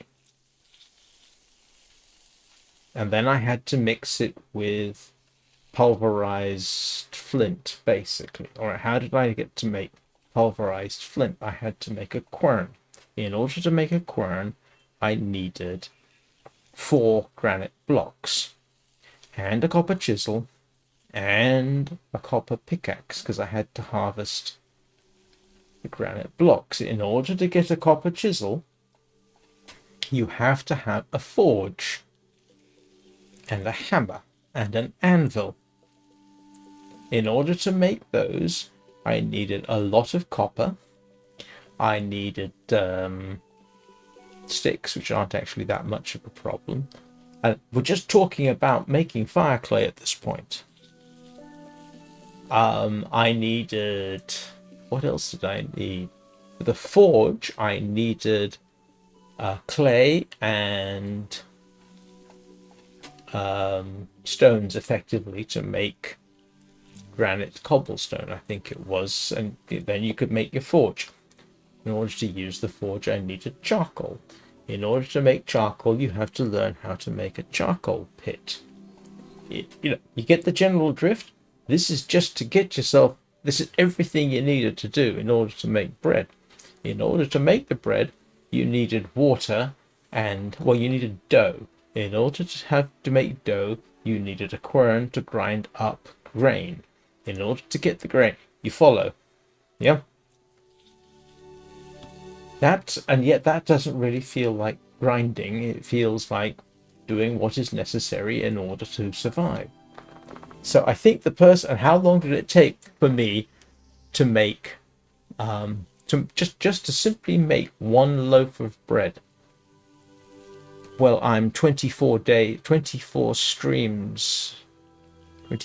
And then I had to mix it with pulverized flint, basically. All right, how did I get to make pulverized flint? I had to make a quern. In order to make a quern, I needed 4 granite blocks and a copper chisel and a copper pickaxe, because I had to harvest the granite blocks. In order to get a copper chisel, you have to have a forge and a hammer and an anvil. In order to make those, I needed a lot of copper. I needed sticks, which aren't actually that much of a problem. And we're just talking about making fire clay at this point. I needed... What else did I need? For the forge, I needed clay and stones, effectively, to make granite cobblestone, I think it was, and then you could make your forge. In order to use the forge, I needed charcoal. In order to make charcoal, you have to learn how to make a charcoal pit. You get the general drift. This is just to get yourself, this is everything you needed to do in order to make bread. In order to make the bread, you needed water and, well, you needed dough. In order to make dough, you needed a quern to grind up grain. In order to get the grain, you follow. Yeah? And yet that doesn't really feel like grinding. It feels like doing what is necessary in order to survive. So I think the person, and how long did it take for me to make, just to simply make one loaf of bread? Well, I'm 24 streams, and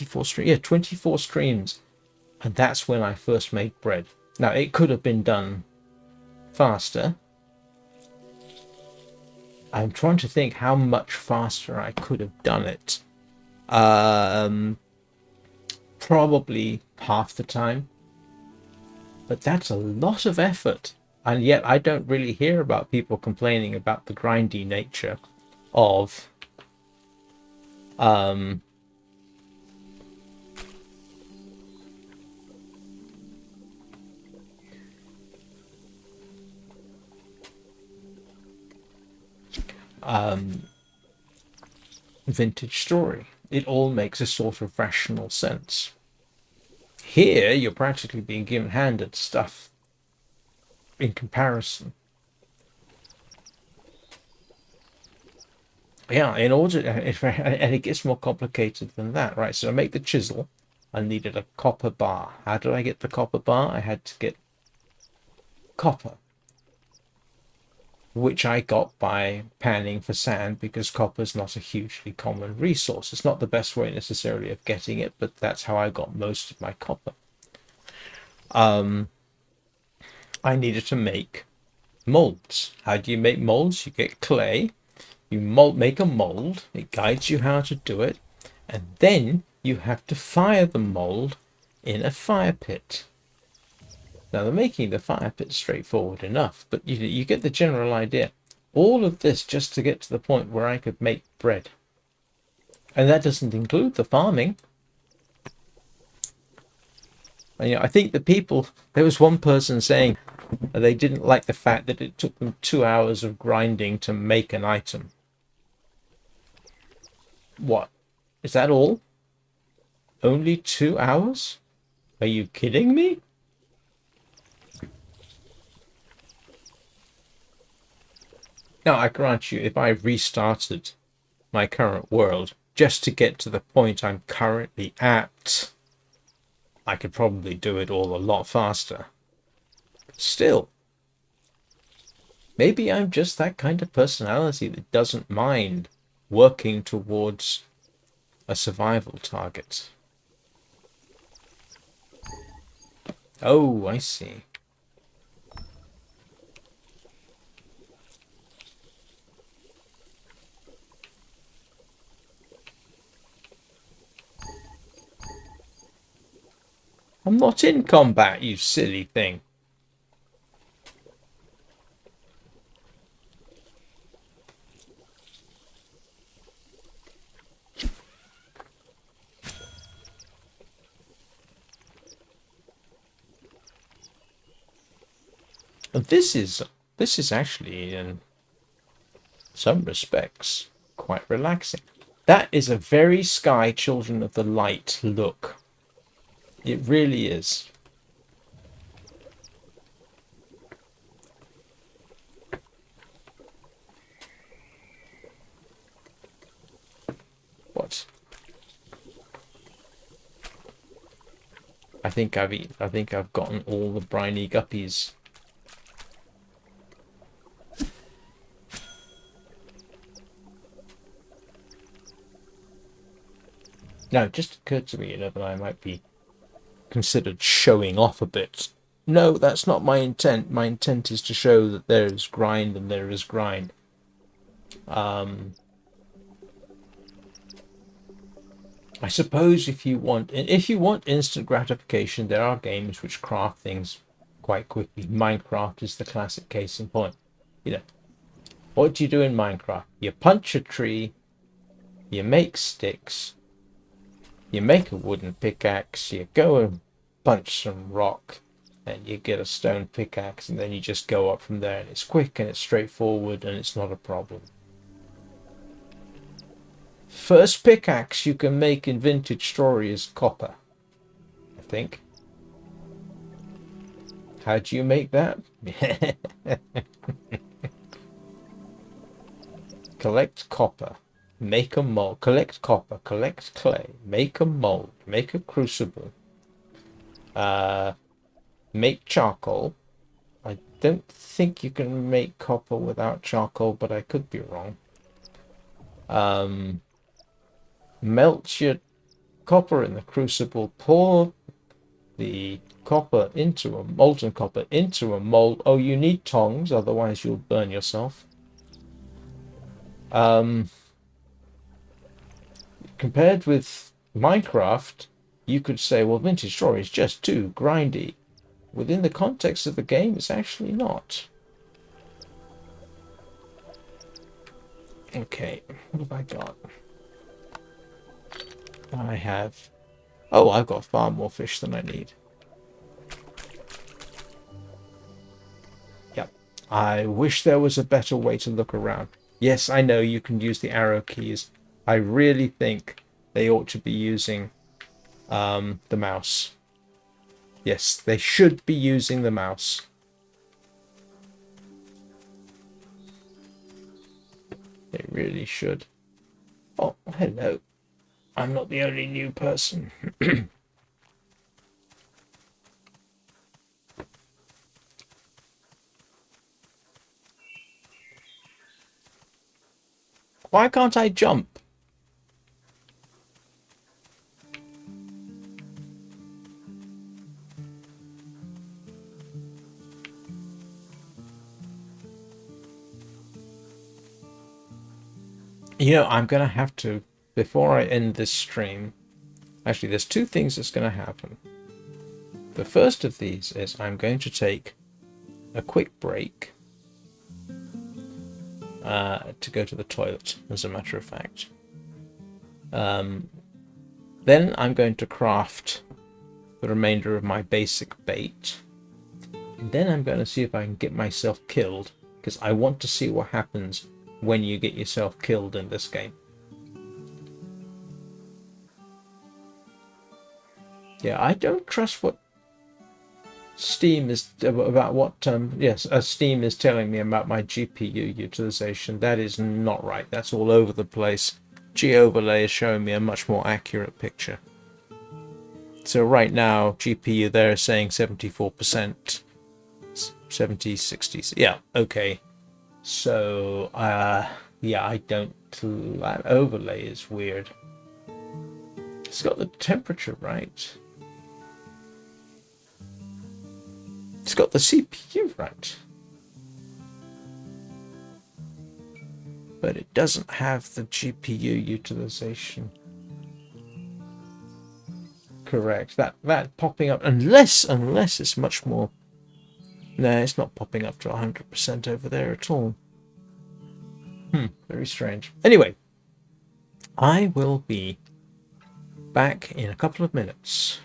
that's when I first made bread. Now, it could have been done faster. I'm trying to think how much faster I could have done it. Probably half the time. But that's a lot of effort. And yet I don't really hear about people complaining about the grindy nature of Vintage Story. It all makes a sort of rational sense. Here, you're practically being given handed stuff in comparison. Yeah, in order, and it gets more complicated than that, right? So I make the chisel. I needed a copper bar. How did I get the copper bar? I had to get copper, which I got by panning for sand, because copper is not a hugely common resource. It's not the best way necessarily of getting it, but that's how I got most of my copper. I needed to make molds. How do you make molds? You get clay, you make a mold, it guides you how to do it, and then you have to fire the mold in a fire pit. Now, the making the fire pit is straightforward enough, but you get the general idea. All of this just to get to the point where I could make bread. And that doesn't include the farming. And, I think the people, there was one person saying, They didn't like the fact that it took them 2 hours of grinding to make an item. What? Is that all? Only 2 hours? Are you kidding me? Now, I grant you, if I restarted my current world just to get to the point I'm currently at, I could probably do it all a lot faster. Still, maybe I'm just that kind of personality that doesn't mind working towards a survival target. Oh, I see. I'm not in combat, you silly thing. This is actually, in some respects, quite relaxing. That is a very Sky Children of the Light look. It really is. What? I think I've gotten all the briny guppies. Now, it just occurred to me, that I might be considered showing off a bit. No, that's not my intent. My intent is to show that there is grind and there is grind. I suppose if you want instant gratification, there are games which craft things quite quickly. Minecraft is the classic case in point. You know, what do you do in Minecraft? You punch a tree, you make sticks, you make a wooden pickaxe, you go and punch some rock, and you get a stone pickaxe, and then you just go up from there, and it's quick and it's straightforward and it's not a problem. First pickaxe you can make in Vintage Story is copper, I think. How do you make that? Collect copper, make a mold, collect copper, collect clay, make a mold, make a crucible, make charcoal. I don't think you can make copper without charcoal, but I could be wrong. Melt your copper in the crucible, pour the copper into a molten copper into a mold. Oh, you need tongs, otherwise you'll burn yourself. Compared with Minecraft, you could say, well, Vintage Story is just too grindy. Within the context of the game, it's actually not. Okay, what have I got? I have... Oh, I've got far more fish than I need. Yep. I wish there was a better way to look around. Yes, I know you can use the arrow keys. I really think they ought to be using the mouse. Yes, they should be using the mouse. They really should. Oh, hello. I'm not the only new person. Why can't I jump? You know, I'm going to have to, before I end this stream, actually, there's two things that's going to happen. The first of these is I'm going to take a quick break to go to the toilet, as a matter of fact. Then I'm going to craft the remainder of my basic bait. Then I'm going to see if I can get myself killed, because I want to see what happens when you get yourself killed in this game. Yeah, I don't trust what Steam is about what Steam is telling me about my GPU utilization. That is not right. That's all over the place. G-overlay is showing me a much more accurate picture. So right now, GPU there is saying 74%, 70, 60. Yeah, okay. So, yeah, I don't. That overlay is weird. It's got the temperature right. It's got the CPU right. But it doesn't have the GPU utilization correct. That popping up, unless it's much more. No, it's not popping up to 100% over there at all. Very strange. Anyway, I will be back in a couple of minutes.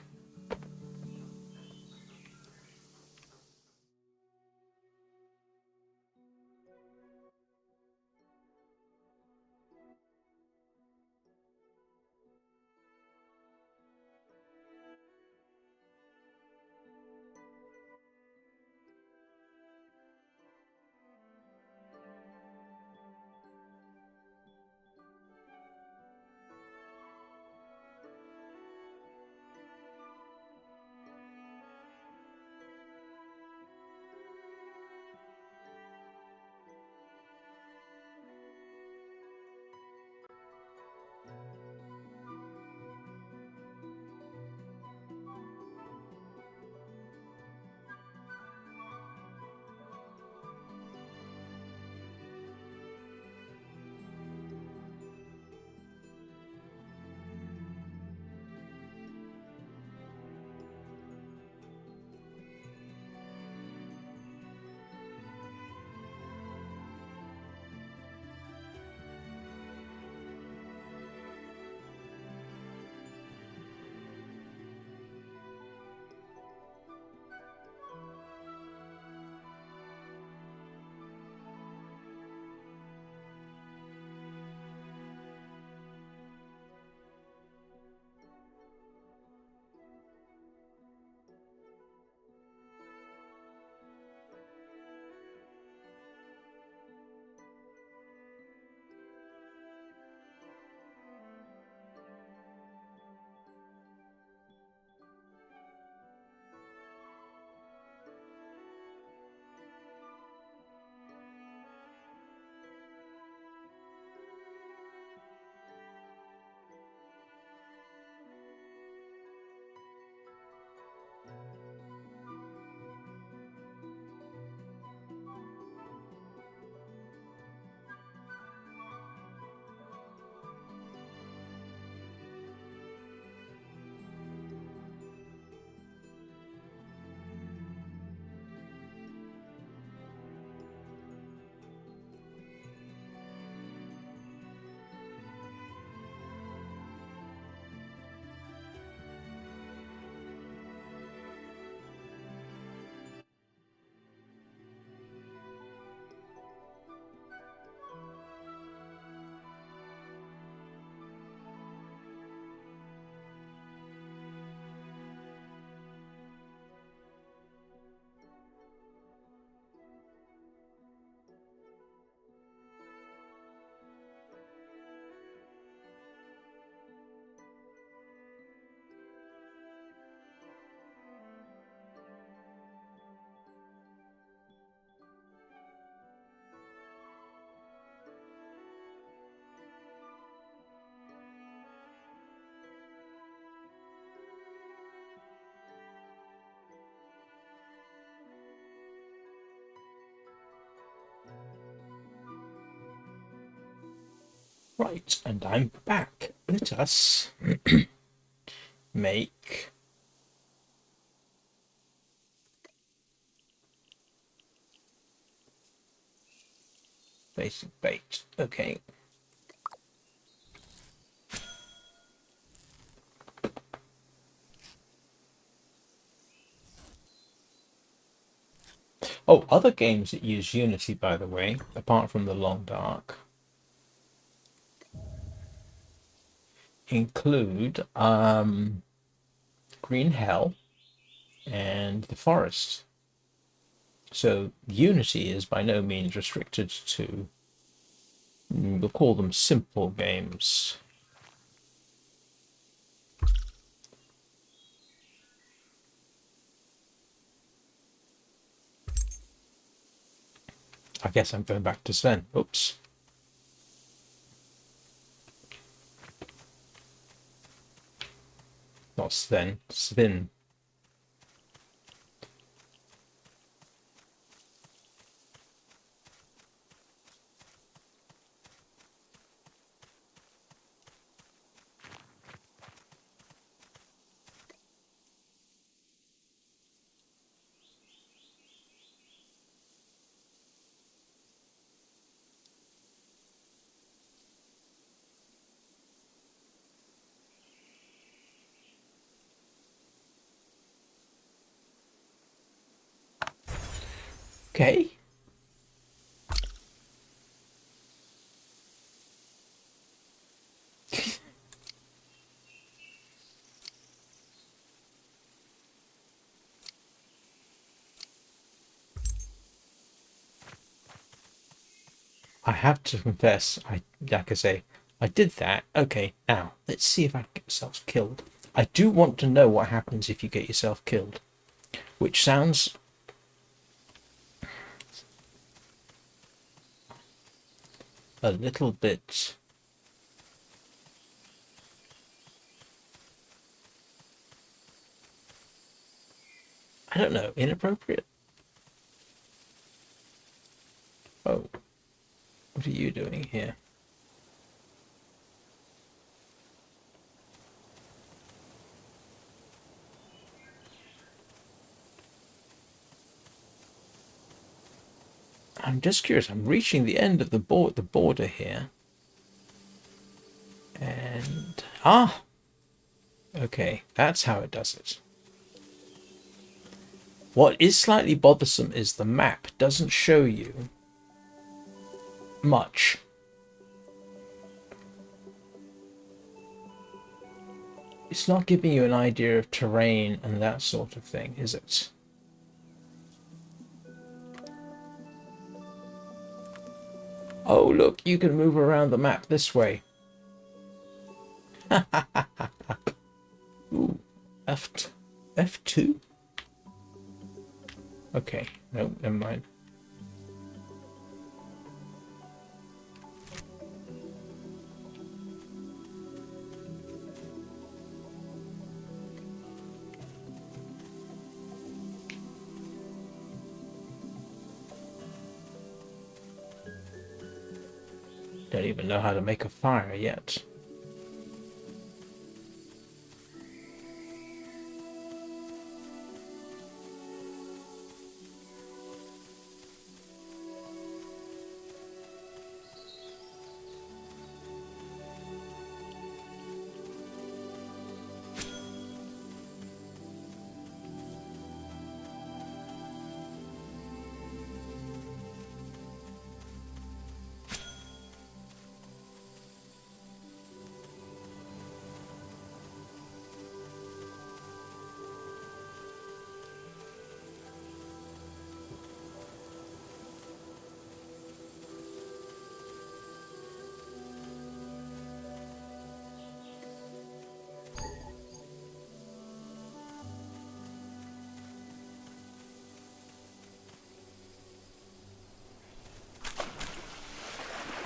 Right, and I'm back. Let us make basic bait. Okay. Oh, other games that use Unity, by the way, apart from The Long Dark, include Green Hell and The Forest. So Unity is by no means restricted to, we'll call them simple games. I guess I'm going back to Sven. Oops. Not Sven, Svin. Okay. I have to confess, like I say, I did that. Okay, now let's see if I can get myself killed. I do want to know what happens if you get yourself killed, which sounds a little bit. I don't know, inappropriate. Oh, what are you doing here? I'm just curious. I'm reaching the end of the border here, and okay, that's how it does it. What is slightly bothersome is the map doesn't show you much. It's not giving you an idea of terrain and that sort of thing, is it? Oh, look, you can move around the map this way. Ooh, F2? Okay, no, never mind. Don't even know how to make a fire yet.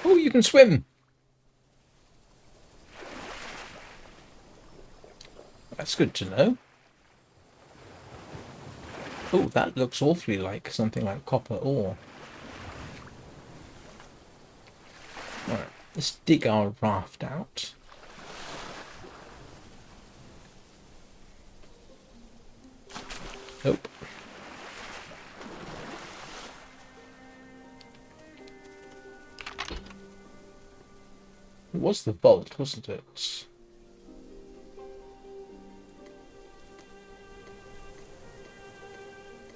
Oh, you can swim. That's good to know. Oh, that looks awfully like something like copper ore. Alright, let's dig our raft out. Nope. It was the vault, wasn't it?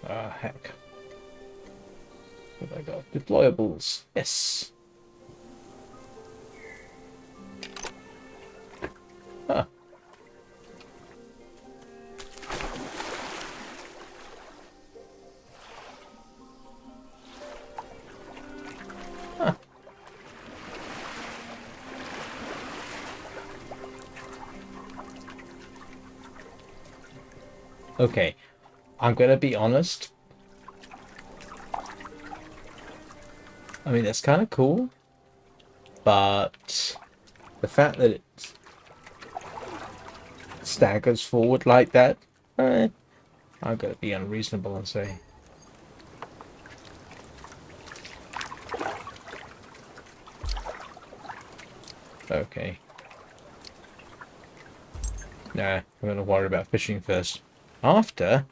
Ah, heck. What have I got? Deployables. Yes. Huh. Huh. Okay, I'm gonna be honest. I mean, it's kind of cool, but the fact that it staggers forward like that, I'm gonna be unreasonable and say, okay, nah, I'm gonna worry about fishing first. After,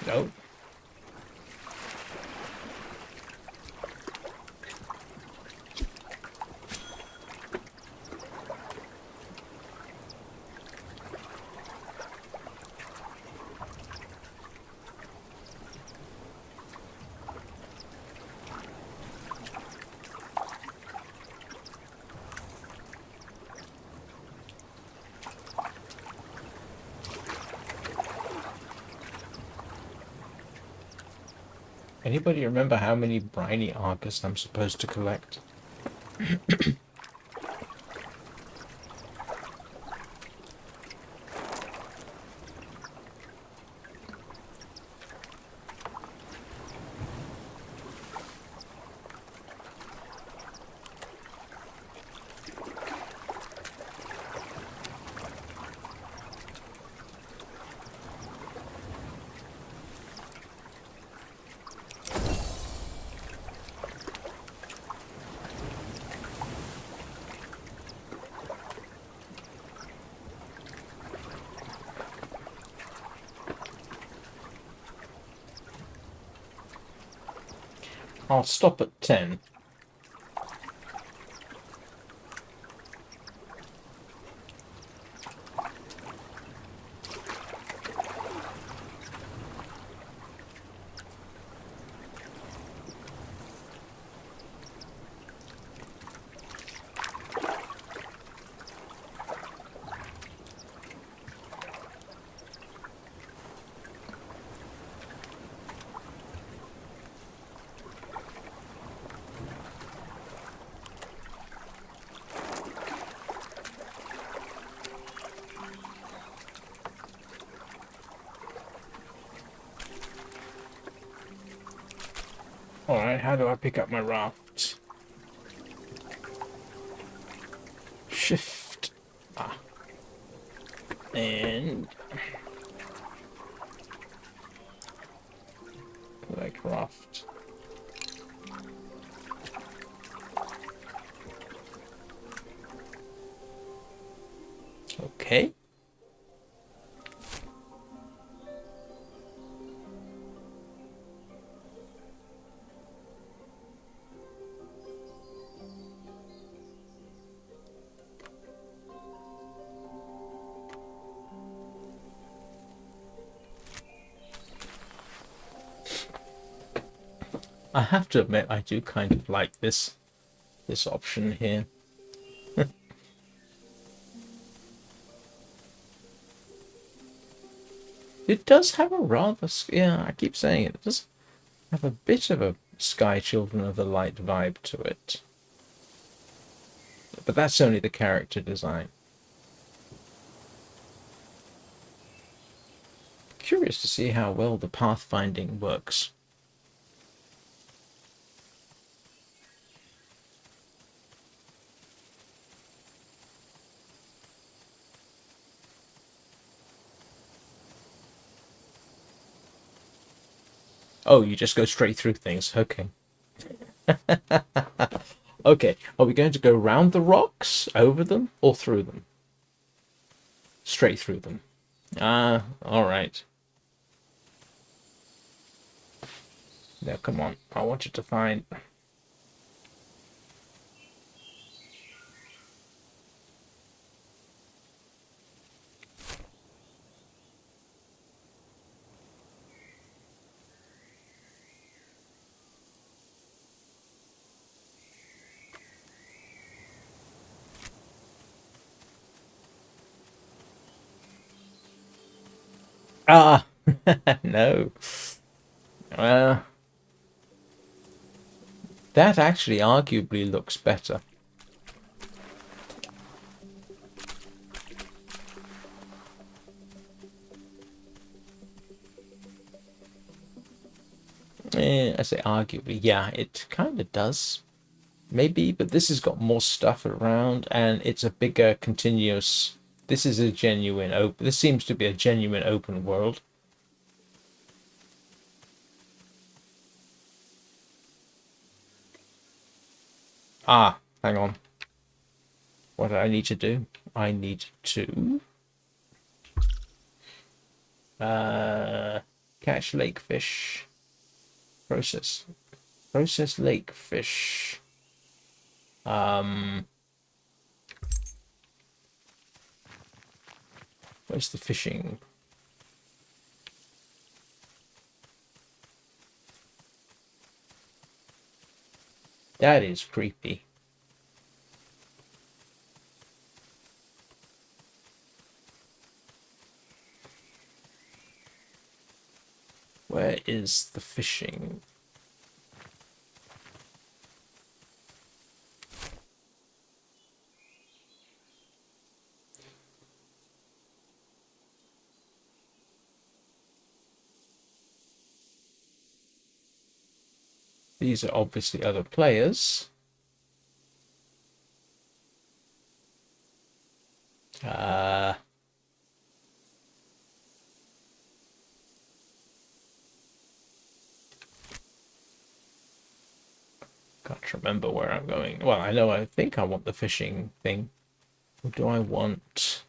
no. Anybody remember how many briny Argus I'm supposed to collect? I'll stop at 10. Alright, how do I pick up my raft? Shift. Ah. And collect raft. Okay. I have to admit, I do kind of like this option here. It does have a rather, yeah, I keep saying it. It does have a bit of a Sky Children of the Light vibe to it. But that's only the character design. Curious to see how well the pathfinding works. Oh, you just go straight through things. Okay. Okay, are we going to go round the rocks, over them, or through them? Straight through them. Ah, alright. Now, come on. I want you to find... Ah, no. Uh, that actually arguably looks better. I say arguably, yeah, it kind of does. Maybe, but this has got more stuff around and it's a bigger continuous. This is a genuine open. This seems to be a genuine open world. Ah, hang on. What do I need to do? I need to catch lake fish. Process lake fish. Where's the fishing? That is creepy. Where is the fishing? These are obviously other players. Can't remember where I'm going. Well, I know I think I want the fishing thing. What do I want?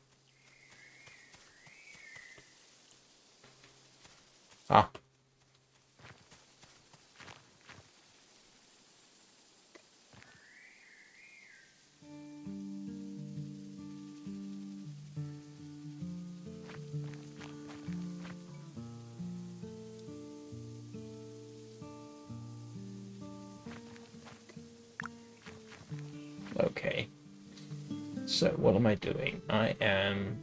Ah. Okay. So what am I doing? I am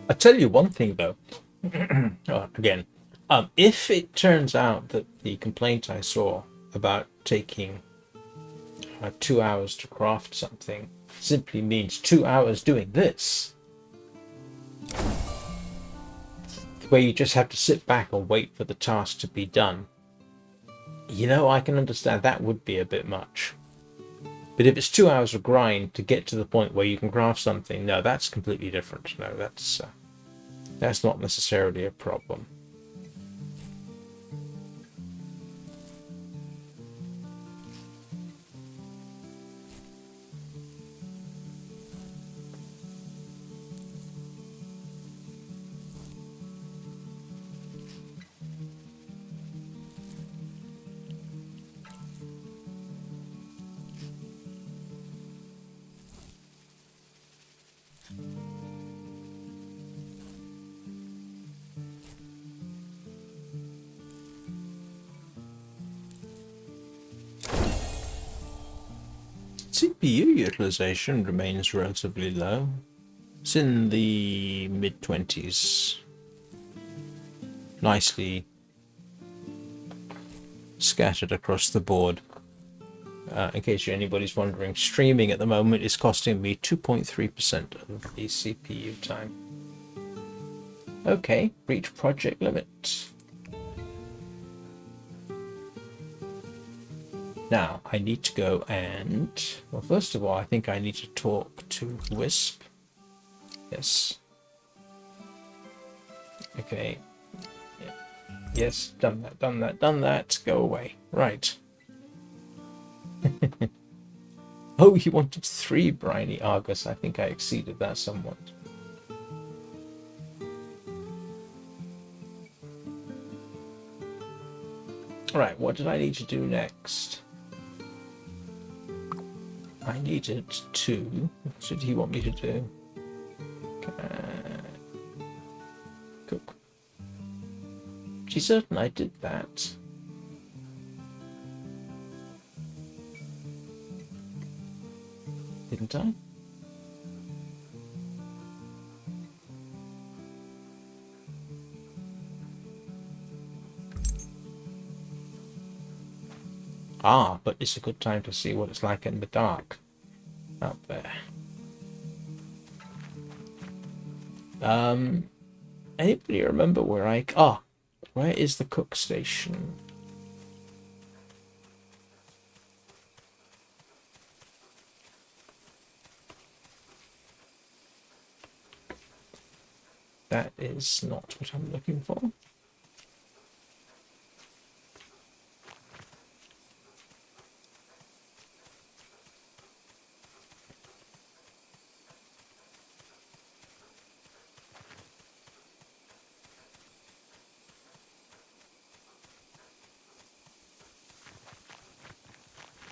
I'll tell you one thing though. Again, if it turns out that the complaint I saw about taking 2 hours to craft something simply means 2 hours doing this, where you just have to sit back and wait for the task to be done, I can understand that would be a bit much. But if it's 2 hours of grind to get to the point where you can craft something, no, that's completely different. No, that's not necessarily a problem. CPU utilization remains relatively low. It's in the mid-20s. Nicely scattered across the board. In case anybody's wondering, streaming at the moment is costing me 2.3% of the CPU time. Okay, reach project limit. Now, I need to go and... Well, first of all, I think I need to talk to Wisp. Yes. Okay. Yeah. Yes, done that. Go away. Right. Oh, you wanted 3 briny Argus. I think I exceeded that somewhat. Right, what did I need to do next? I needed to... What did he want me to do? Cook. She's certain I did that. Didn't I? Ah, but it's a good time to see what it's like in the dark out there. Anybody remember where I... Ah, where is the cook station? That is not what I'm looking for.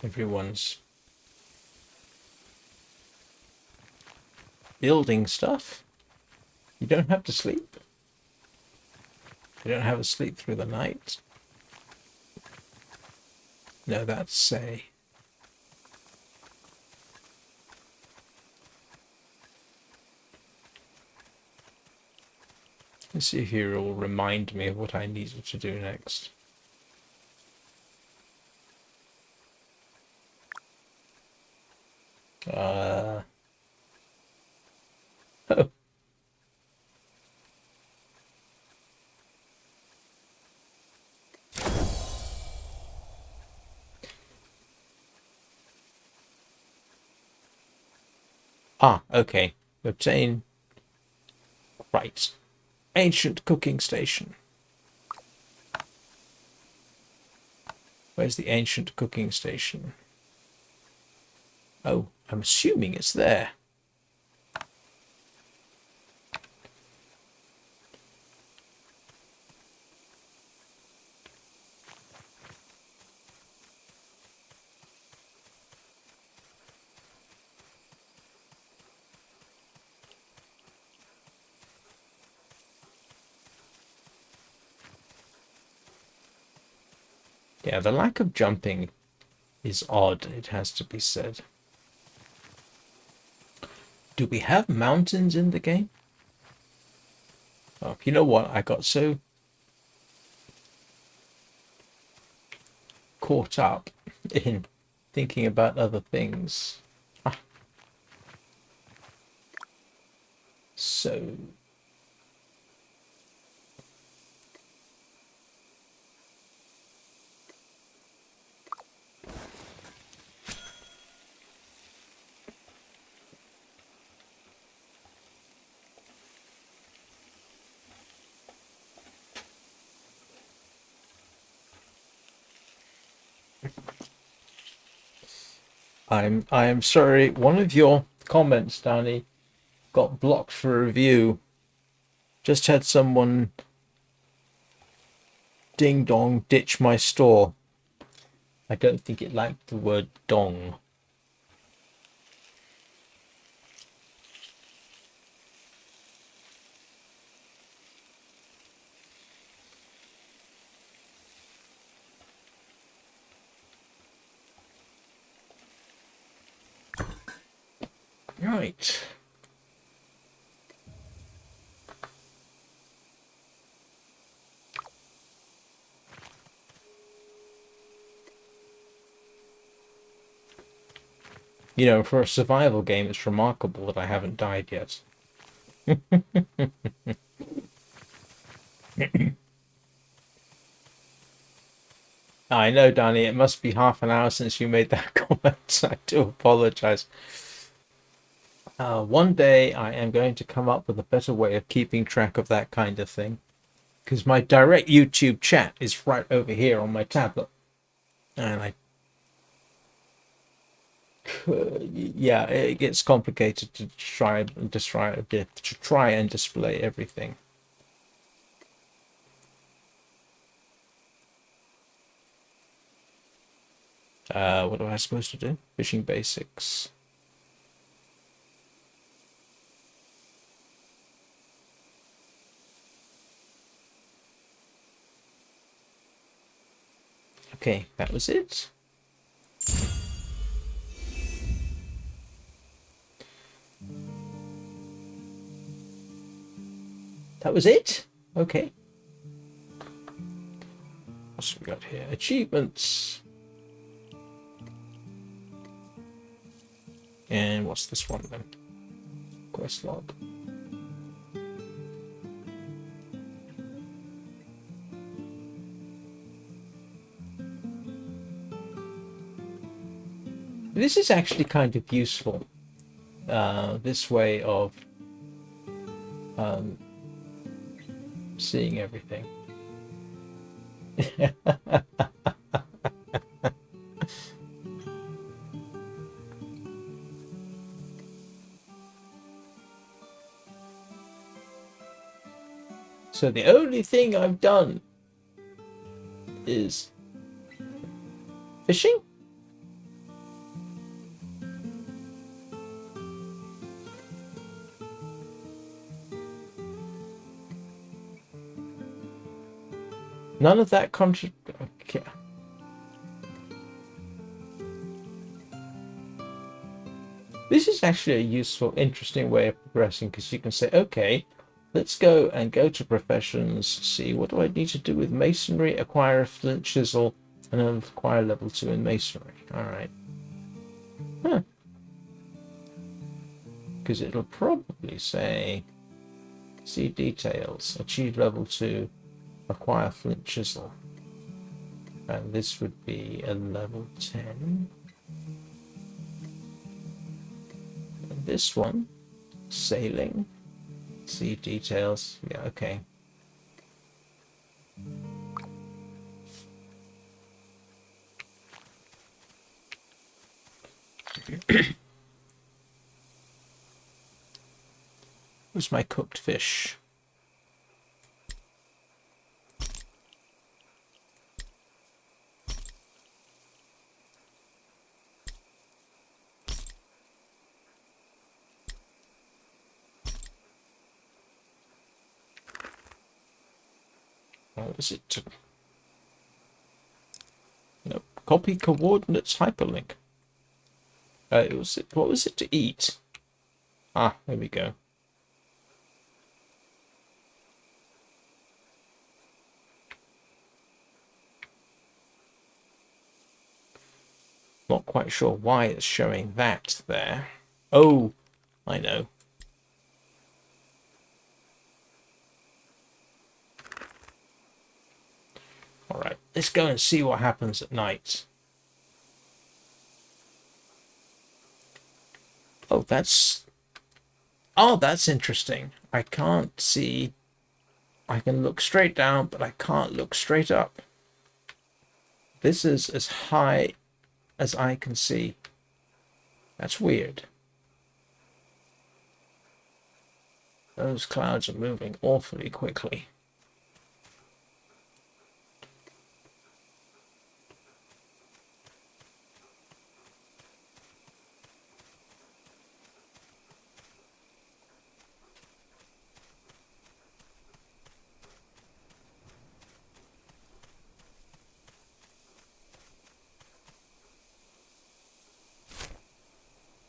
Everyone's building stuff. You don't have to sleep. You don't have to sleep through the night. No, that's a... Let's see if you will remind me of what I needed to do next. Oh. Ah, okay. Obtain... Right. Ancient cooking station. Where's the ancient cooking station? Oh, I'm assuming it's there. Yeah, the lack of jumping is odd, it has to be said. Do we have mountains in the game? Oh, you know what? I got so caught up in thinking about other things. Ah. So... I am sorry, one of your comments, Danny, got blocked for review. Just had someone ding dong ditch my store. I don't think it liked the word dong. Right. You know, for a survival game, it's remarkable that I haven't died yet. I know, Danny, it must be half an hour since you made that comment. I do apologize. One day I am going to come up with a better way of keeping track of that kind of thing. Because my direct YouTube chat is right over here on my tablet. And I... Yeah, it gets complicated to try and display everything. What am I supposed to do? Fishing basics. Okay, that was it. That was it? Okay. What's we got here? Achievements. And what's this one then? Quest log. This is actually kind of useful. This way of seeing everything. So the only thing I've done is fishing? None of that okay. This is actually a useful, interesting way of progressing, because you can say, okay, let's go to professions, see what do I need to do with masonry, acquire a flint chisel, and then acquire level 2 in masonry. Alright. Huh. Because it'll probably say, see details, achieve level 2, acquire flint chisel. And this would be a level 10. And this one, sailing, see details. Yeah, okay. Where's my cooked fish? What was it to... Nope. Copy coordinates hyperlink. What was it to eat? Ah, there we go. Not quite sure why it's showing that there. Oh, I know. Alright, let's go and see what happens at night. Oh, that's interesting. I can't see. I can look straight down, but I can't look straight up. This is as high as I can see. That's weird. Those clouds are moving awfully quickly.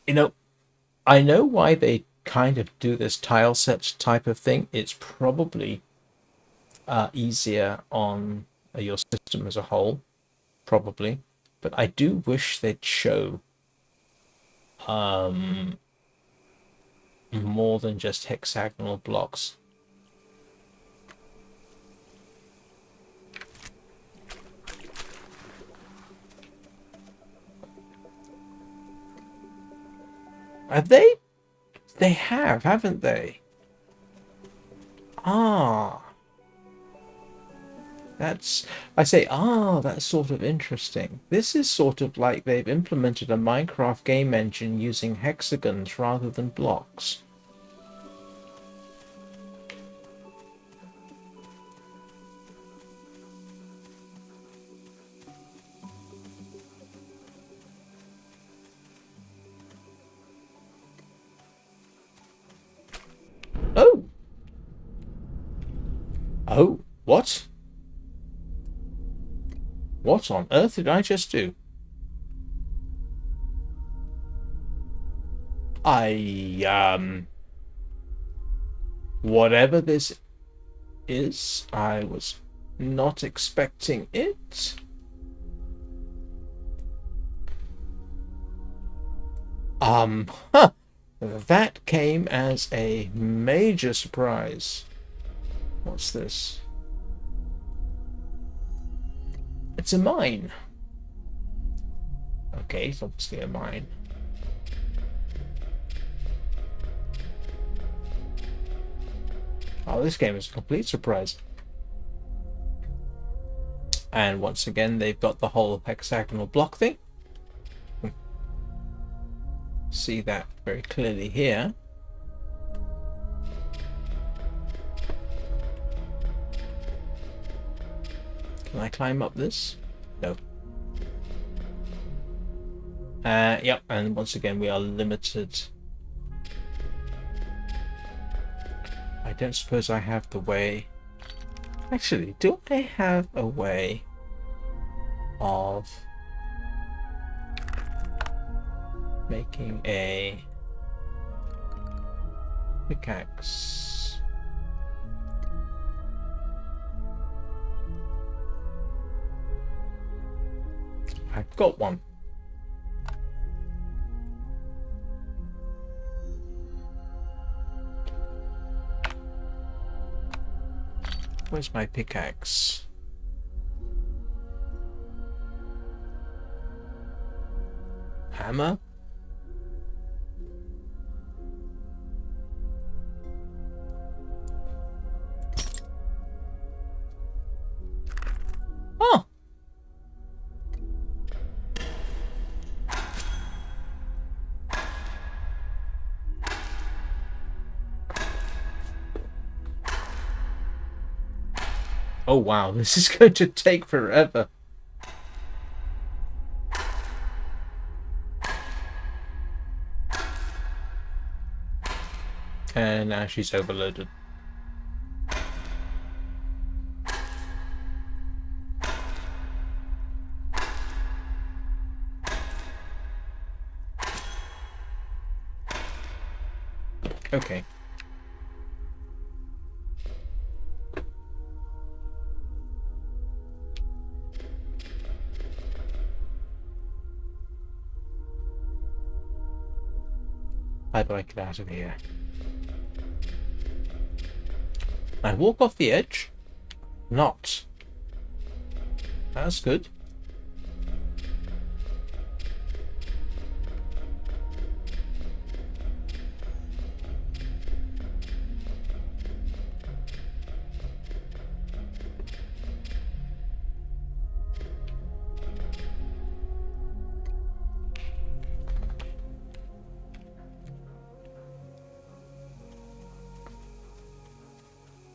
You know, I know why they kind of do this tile set type of thing. It's probably easier on your system as a whole, probably. But I do wish they'd show more than just hexagonal blocks. Have they? They have, haven't they? Ah. That's sort of interesting. This is sort of like they've implemented a Minecraft game engine using hexagons rather than blocks. Oh, what? What on earth did I just do? Whatever this is, I was not expecting it. Huh. That came as a major surprise. What's this? It's a mine. Okay, it's obviously a mine. Oh, this game is a complete surprise. And once again, they've got the whole hexagonal block thing. See that very clearly here. Can I climb up this? No. Yep, and once again we are limited. I don't suppose I have the way. Actually, do I have a way of making a pickaxe? I've got one. Where's my pickaxe? Hammer? Oh! Oh wow, this is going to take forever. And now she's overloaded. Okay. How do I get out of here? I walk off the edge? Not. That's good.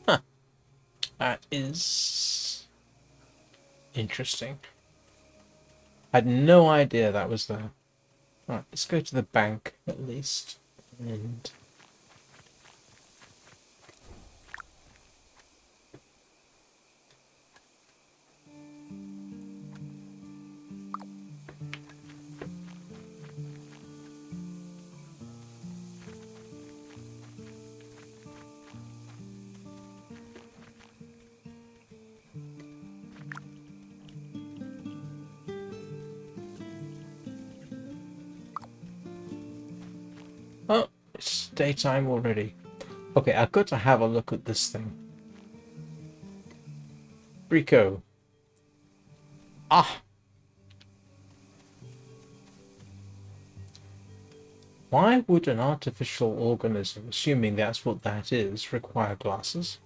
Huh. That is interesting. I had no idea that was there. Right, let's go to the bank at least. And oh, it's daytime already. Okay, I've got to have a look at this thing. Rico. Ah! Why would an artificial organism, assuming that's what that is, require glasses?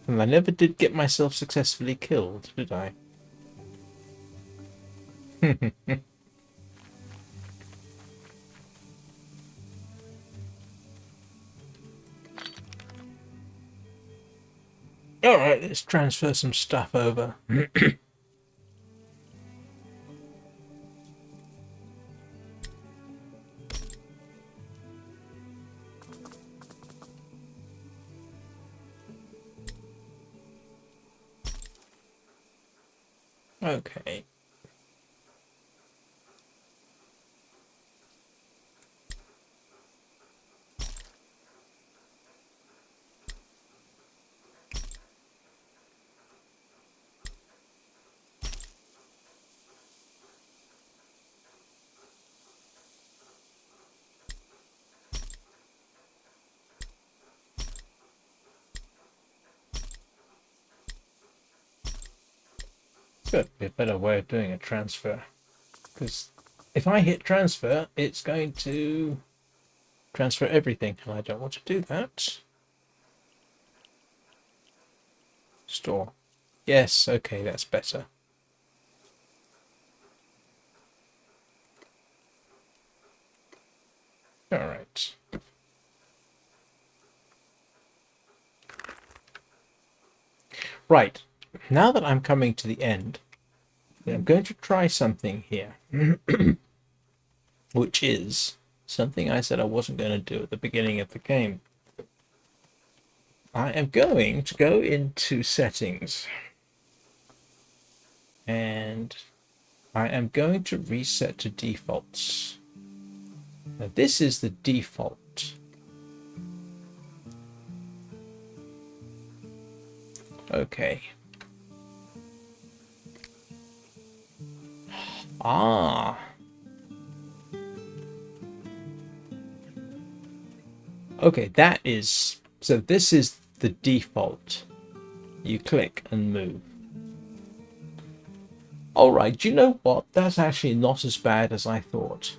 And I never did get myself successfully killed, did I? All right, let's transfer some stuff over. Okay. It's got to be a better way of doing a transfer. Because if I hit transfer, it's going to transfer everything, and I don't want to do that. Store. Yes, okay, that's better. All right. Right. Now that I'm coming to the end, I'm going to try something here, which is something I said I wasn't going to do at the beginning of the game. I am going to go into settings, and I am going to reset to defaults. Now this is the default. Okay. Ah. Okay, that is... So this is the default. You click and move. Alright, do you know what? That's actually not as bad as I thought.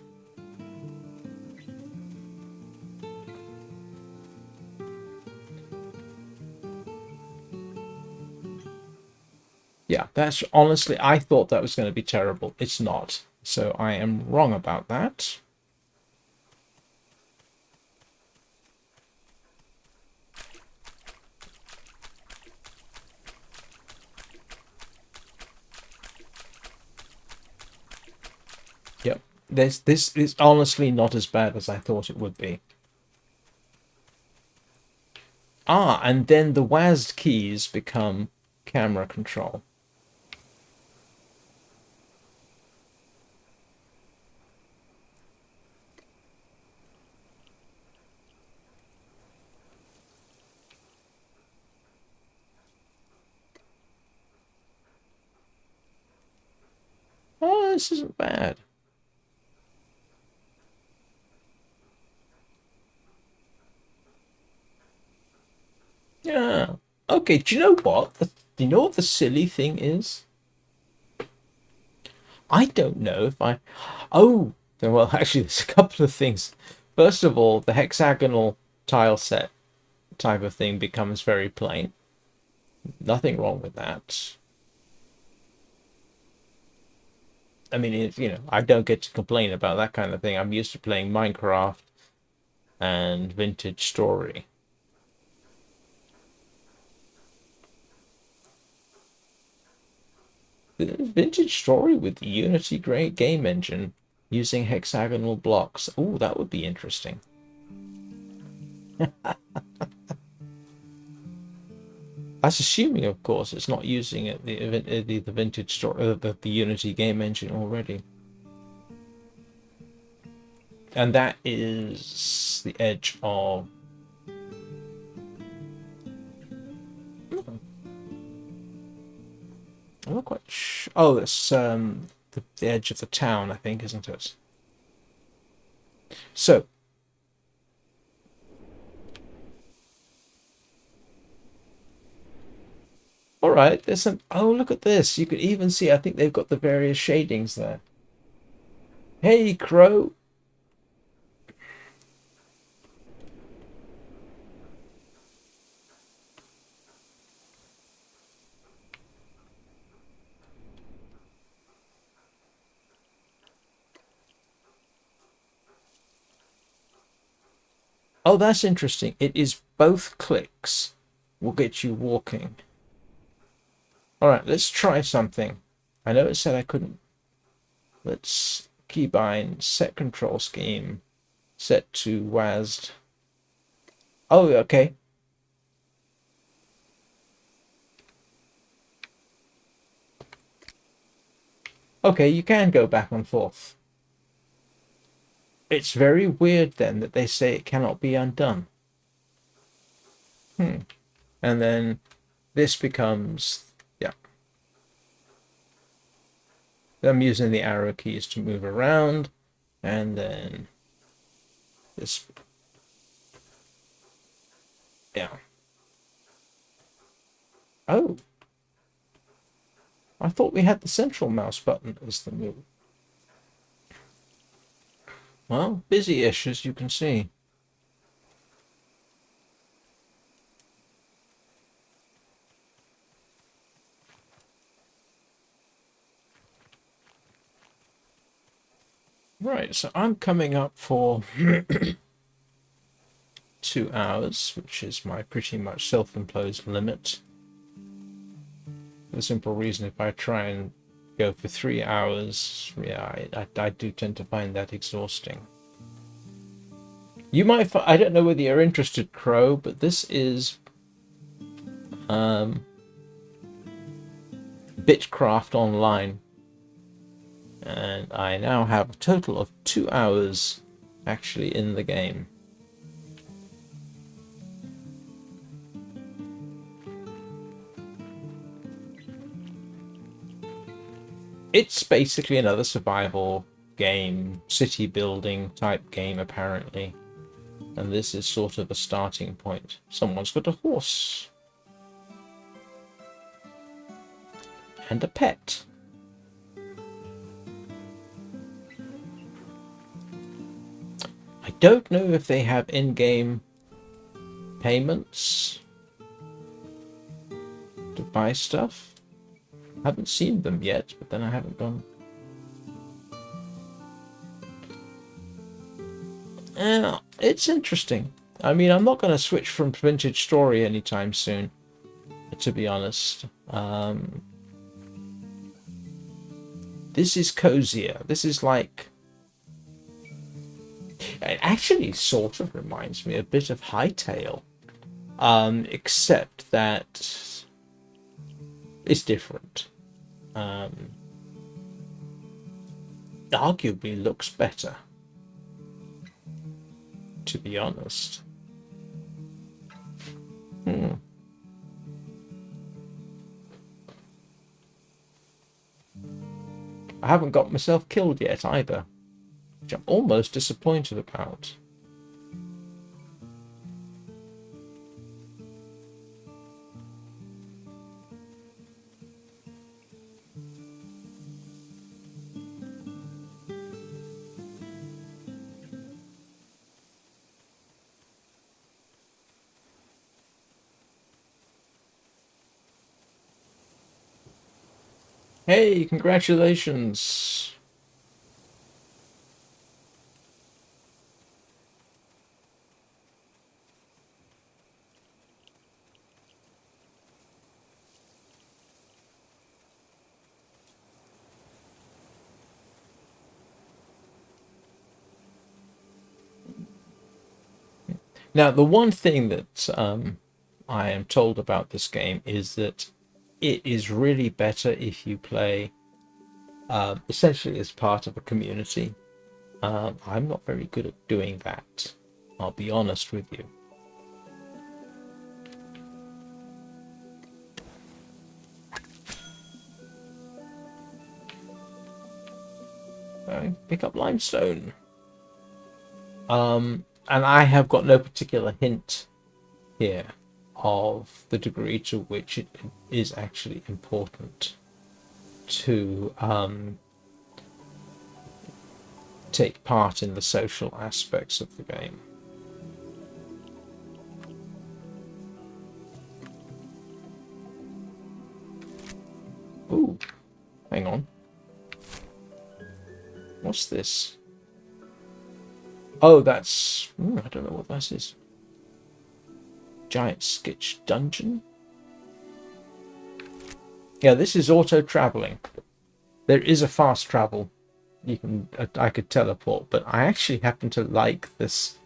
Yeah, that's honestly, I thought that was going to be terrible. It's not. So I am wrong about that. Yep. This is honestly not as bad as I thought it would be. Ah, and then the WASD keys become camera control. Oh, this isn't bad. Yeah. Okay, do you know what? Do you know what the silly thing is? I don't know if I... Oh, well, actually, there's a couple of things. First of all, the hexagonal tile set type of thing becomes very plain. Nothing wrong with that. I mean, I don't get to complain about that kind of thing. I'm used to playing Minecraft and Vintage Story. Vintage Story with the Unity great game engine using hexagonal blocks. Oh, that would be interesting. That's assuming, of course, it's not using the Vintage Story, the Unity game engine already. And that is the edge of... I'm not quite sure. Oh, it's the edge of the town, I think, isn't it? So, all right, there's some... Oh, look at this. You could even see, I think they've got the various shadings there. Hey, Crow. Oh, that's interesting. It is both clicks will get you walking. Alright, let's try something. I know it said I couldn't. Let's keybind set control scheme, set to WASD. Oh, okay. Okay, you can go back and forth. It's very weird then that they say it cannot be undone. And then this becomes, yeah. I'm using the arrow keys to move around, and then this, yeah. Oh, I thought we had the central mouse button as the move. Well, busy-ish, as you can see. Right, so I'm coming up for 2 hours, which is my pretty much self-imposed limit. For the simple reason, if I try and go for 3 hours, yeah, I do tend to find that exhausting. You might, I don't know whether you're interested, Crow, but this is Bitcraft Online. And I now have a total of 2 hours actually in the game. It's basically another survival game, city building type game apparently. And this is sort of a starting point. Someone's got a horse. And a pet. I don't know if they have in-game payments to buy stuff. I haven't seen them yet, but then I haven't gone. It's interesting. I mean, I'm not going to switch from Vintage Story anytime soon, to be honest. This is cozier. This is like... It actually sort of reminds me a bit of Hytale, except that it's different. Arguably looks better, to be honest. I haven't got myself killed yet either, which I'm almost disappointed about. Hey, congratulations! Now, the one thing that I am told about this game is that it is really better if you play essentially as part of a community. I'm not very good at doing that, I'll be honest with you. Pick up limestone. And I have got no particular hint here of the degree to which it is actually important to take part in the social aspects of the game. Ooh, hang on. What's this? Oh, that's... I don't know what that is. Giant Sketch Dungeon? Yeah, this is auto-traveling. There is a fast travel. I could teleport, but I actually happen to like this.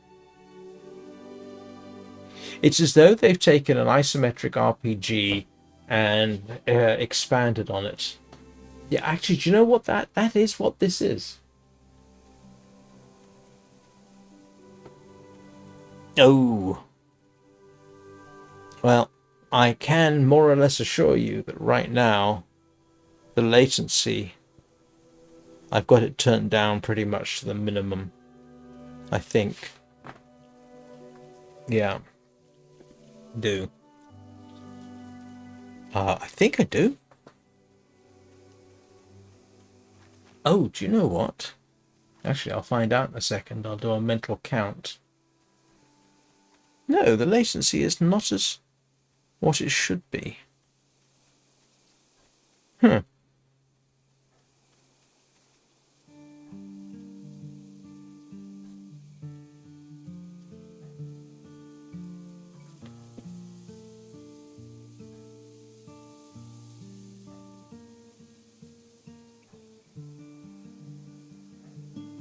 It's as though they've taken an isometric RPG and expanded on it. Yeah, actually, do you know what that is? What this is? Oh. Well, I can more or less assure you that right now, the latency, I've got it turned down pretty much to the minimum, I think. Yeah. Do. I think I do. Oh, do you know what? Actually, I'll find out in a second. I'll do a mental count. No, the latency is not as what it should be. Huh.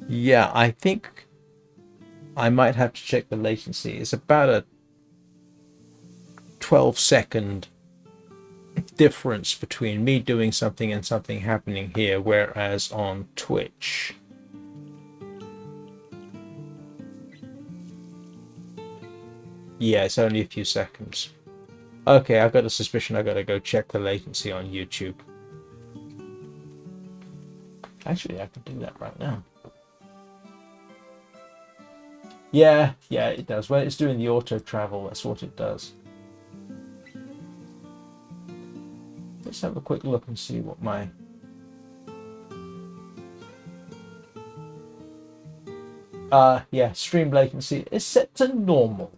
Yeah, I think I might have to check the latency. It's about a 12-second difference between me doing something and something happening here, whereas on Twitch, yeah, it's only a few seconds. Okay, I've got a suspicion I gotta go check the latency on YouTube. Actually, I can do that right now. Yeah, it does. When it's doing the auto travel, that's what it does. Let's have a quick look and see what my... yeah, stream latency is set to normal.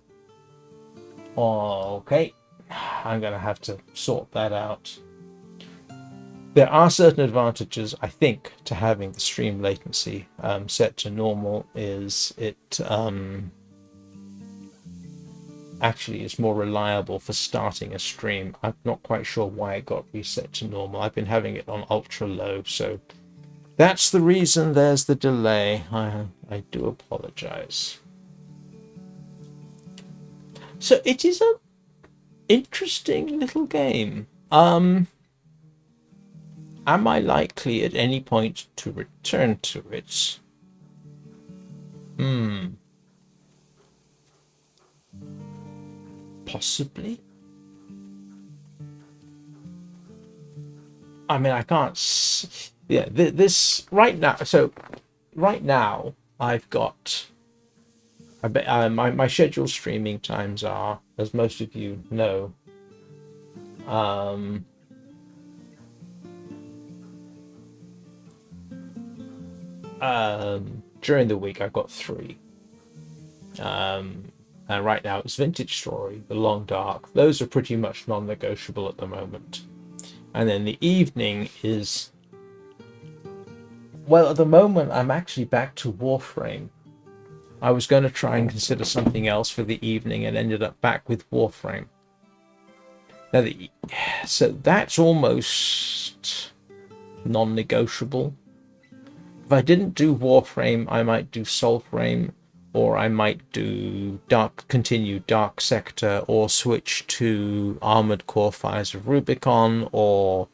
Okay, I'm gonna have to sort that out. There are certain advantages, I think, to having the stream latency set to normal. Is it actually is more reliable for starting a stream. I'm not quite sure why it got reset to normal. I've been having it on ultra low, so that's the reason there's the delay. I do apologize. So it is an interesting little game. Am I likely at any point to return to it? Possibly. I mean, I can't. Yeah, this right now. So, right now, I've got. I bet my scheduled streaming times are, as most of you know, during the week I've got 3. And right now it's Vintage Story, The Long Dark. Those are pretty much non-negotiable at the moment. And then the evening is... Well, at the moment I'm actually back to Warframe. I was going to try and consider something else for the evening and ended up back with Warframe. Now, so that's almost non-negotiable. If I didn't do Warframe, I might do Soulframe, or I might do continue Dark Sector, or switch to Armored Core Fires of Rubicon, or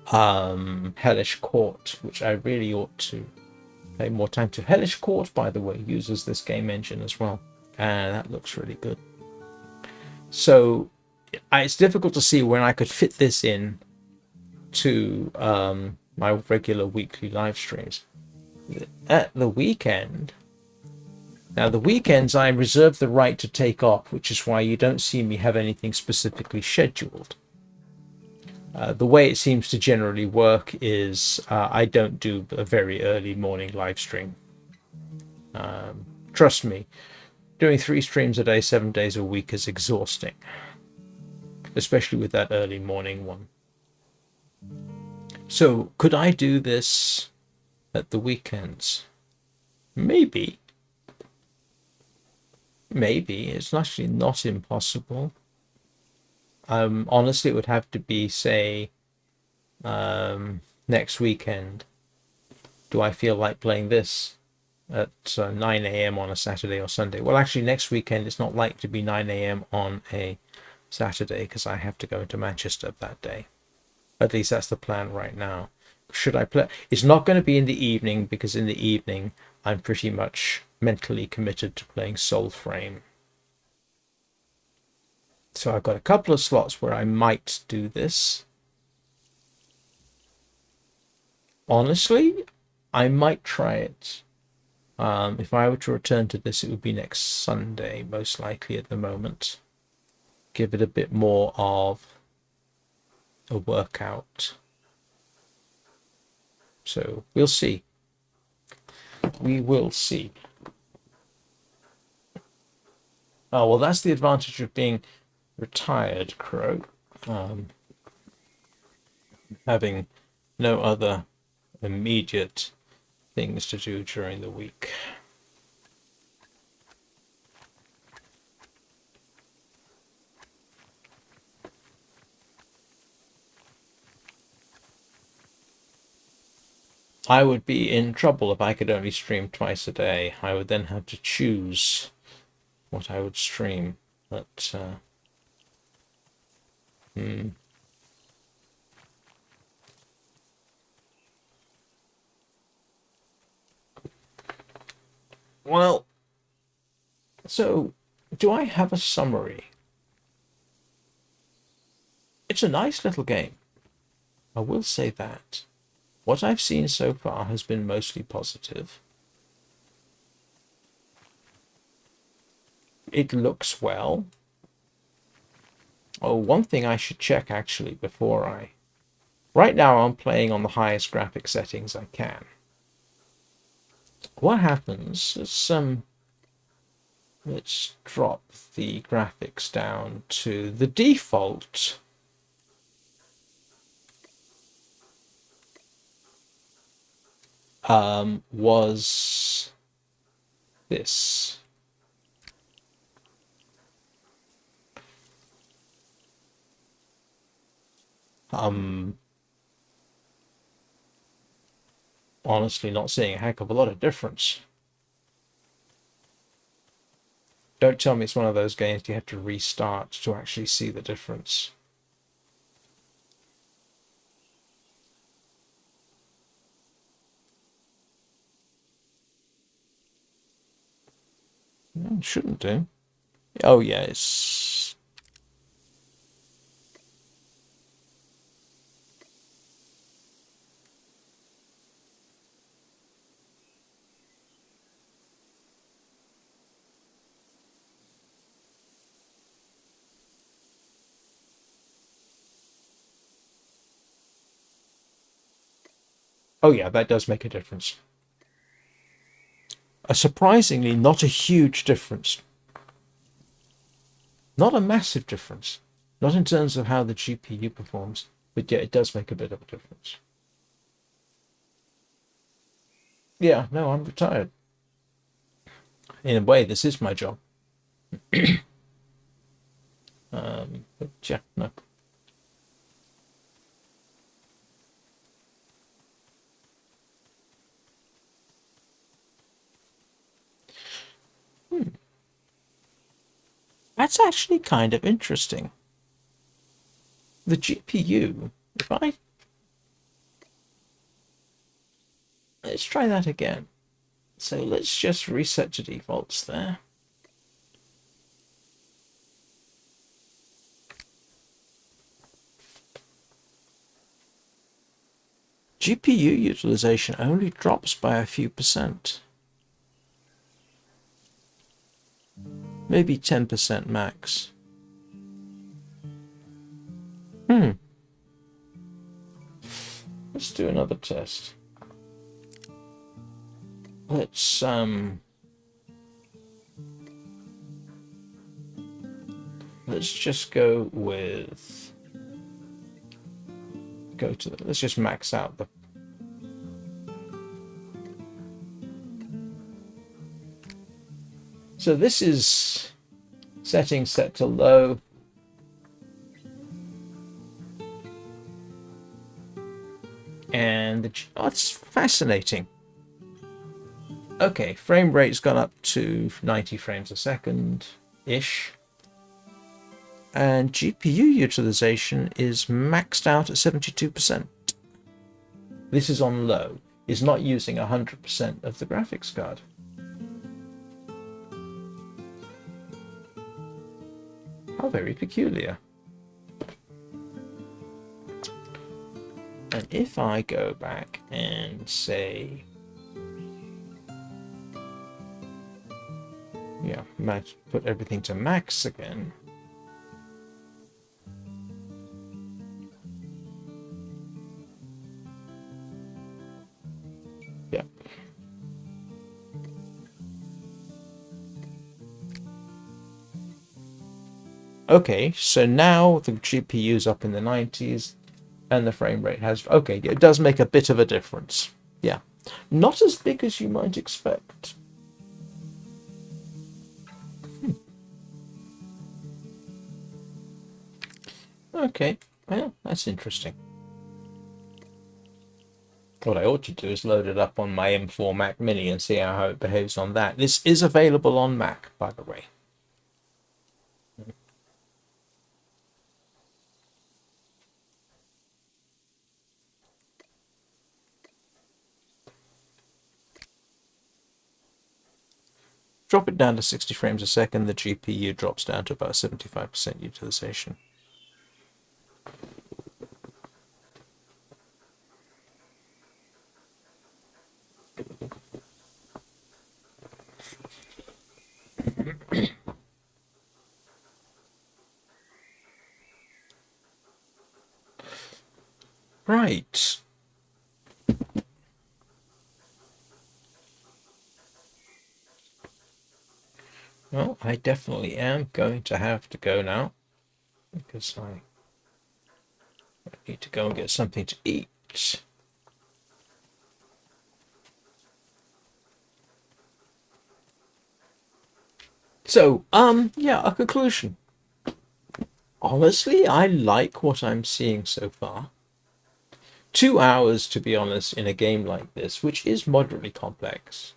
Hellish Court, which I really ought to pay more time to. Hellish Court, by the way, uses this game engine as well, and that looks really good. So it's difficult to see when I could fit this in to my regular weekly live streams. At the weekend, now the weekends I reserve the right to take off, which is why you don't see me have anything specifically scheduled. The way it seems to generally work is I don't do a very early morning live stream. Trust me, doing 3 streams a day, 7 days a week is exhausting, especially with that early morning one. So could I do this at the weekends? Maybe. It's actually not impossible. Honestly, it would have to be, say, next weekend. Do I feel like playing this at 9 a.m. on a Saturday or Sunday? Well, actually, next weekend it's not likely to be 9 a.m. on a Saturday because I have to go into Manchester that day. At least that's the plan right now. Should I play? It's not going to be in the evening because in the evening I'm pretty much mentally committed to playing Soulframe. So I've got a couple of slots where I might do this. Honestly, I might try it. If I were to return to this, it would be next Sunday, most likely at the moment. Give it a bit more of a workout. So we'll see. We will see. Oh, well, that's the advantage of being retired, Crow. Having no other immediate things to do during the week. I would be in trouble if I could only stream twice a day. I would then have to choose what I would stream. But well, so do I have a summary? It's a nice little game. I will say that. What I've seen so far has been mostly positive. It looks well. Oh, one thing I should check actually before I... Right now I'm playing on the highest graphic settings I can. What happens is let's drop the graphics down to the default. Was this. Honestly not seeing a heck of a lot of difference. Don't tell me it's one of those games you have to restart to actually see the difference. It shouldn't do. Oh yeah, it's... Oh yeah, that does make a difference. A surprisingly not a huge difference. Not a massive difference. Not in terms of how the GPU performs, but yeah, it does make a bit of a difference. Yeah, no, I'm retired. In a way, this is my job. But yeah, no. That's actually kind of interesting. The GPU, if I... Let's try that again. So let's just reset to defaults there. GPU utilization only drops by a few percent. Maybe 10% max. Let's do another test. Let's just go with let's just max out the... So this is settings set to low. And it's fascinating. Okay, frame rate's gone up to 90 frames a second ish. And GPU utilization is maxed out at 72%. This is on low. It's not using 100% of the graphics card. How very peculiar. And if I go back and say, yeah, put everything to max again. Yeah. Okay, so now the GPU's up in the 90s and the frame rate has... Okay, it does make a bit of a difference. Yeah. Not as big as you might expect. Okay, well, that's interesting. What I ought to do is load it up on my M4 Mac Mini and see how it behaves on that. This is available on Mac, by the way. Drop it down to 60 frames a second, the GPU drops down to about 75% utilization. Right. Well, I definitely am going to have to go now because I need to go and get something to eat. So, yeah, a conclusion. Honestly, I like what I'm seeing so far. 2 hours, to be honest, in a game like this, which is moderately complex,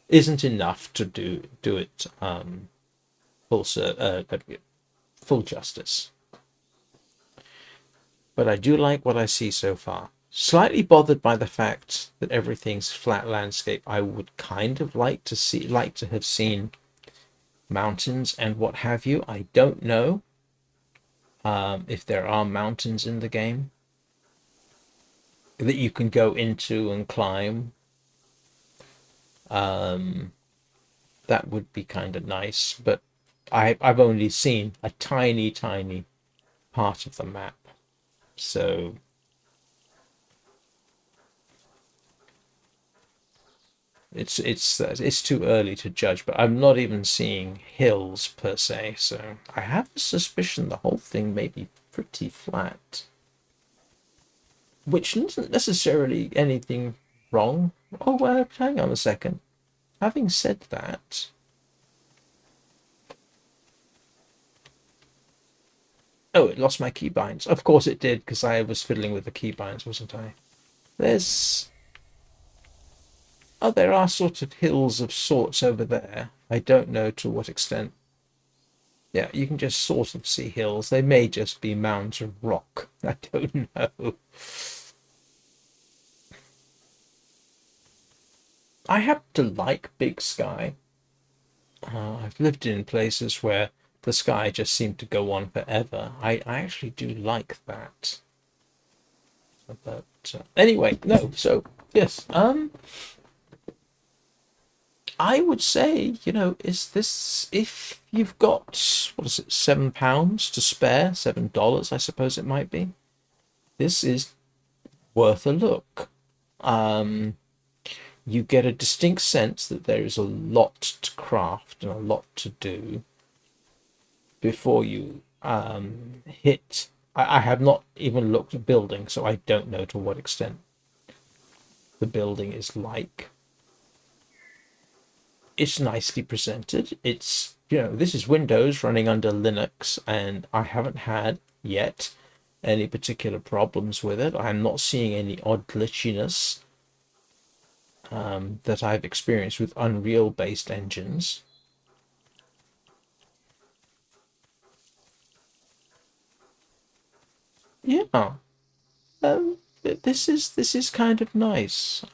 isn't enough to do it full justice. But I do like what I see so far. Slightly bothered by the fact that everything's flat landscape. I would kind of like to have seen mountains and what have you. I don't know if there are mountains in the game that you can go into and climb. That would be kind of nice, but I've only seen a tiny part of the map, so it's too early to judge. But I'm not even seeing hills per se, so I have a suspicion the whole thing may be pretty flat, which isn't necessarily anything wrong. Oh well, hang on a second. Having said that, oh, it lost my keybinds. Of course it did, because I was fiddling with the keybinds, wasn't I? There are sort of hills of sorts over there. I don't know to what extent. Yeah, you can just sort of see hills. They may just be mounds of rock. I don't know. I happen to like big sky. I've lived in places where the sky just seemed to go on forever. I actually do like that. But anyway, no. So yes, I would say, is this, if you've got, what is it, £7 to spare, $7, I suppose it might be. This is worth a look. You get a distinct sense that there is a lot to craft and a lot to do before you hit. I have not even looked at building, so I don't know to what extent the building is like. It's nicely presented. It's, this is Windows running under Linux, and I haven't had yet any particular problems with it. I'm not seeing any odd glitchiness that I've experienced with Unreal-based engines. Yeah, this is kind of nice.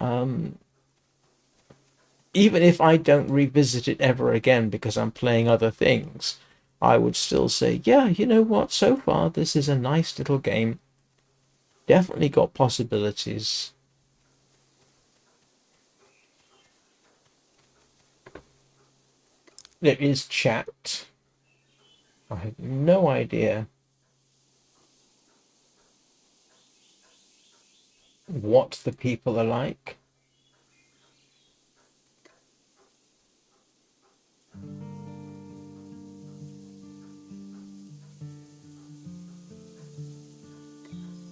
Even if I don't revisit it ever again because I'm playing other things, I would still say, yeah, you know what? So far, this is a nice little game. Definitely got possibilities. There is chat. I have no idea what the people are like.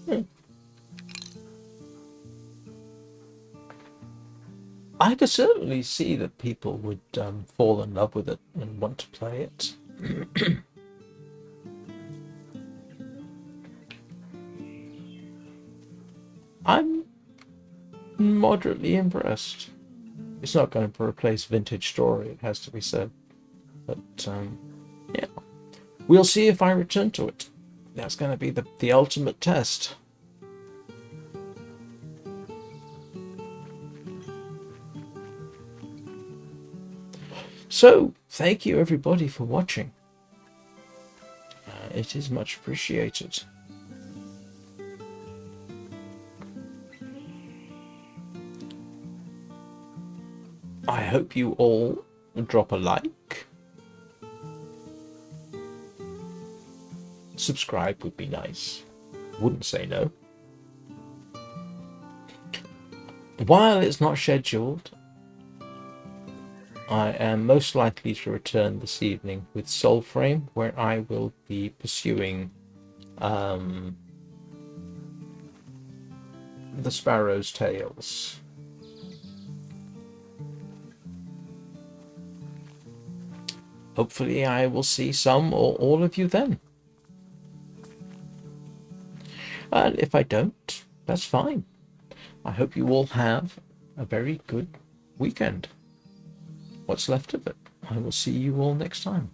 Hmm. I could certainly see that people would fall in love with it and want to play it. I'm moderately impressed. It's not going to replace Vintage Story, it has to be said. But yeah, we'll see if I return to it. That's going to be the ultimate test. So, thank you everybody for watching. It is much appreciated. I hope you all drop a like. Subscribe would be nice. Wouldn't say no. While it's not scheduled, I am most likely to return this evening with Soulframe, where I will be pursuing the Sparrow's Tales. Hopefully I will see some or all of you then. And if I don't, that's fine. I hope you all have a very good weekend. What's left of it. I will see you all next time.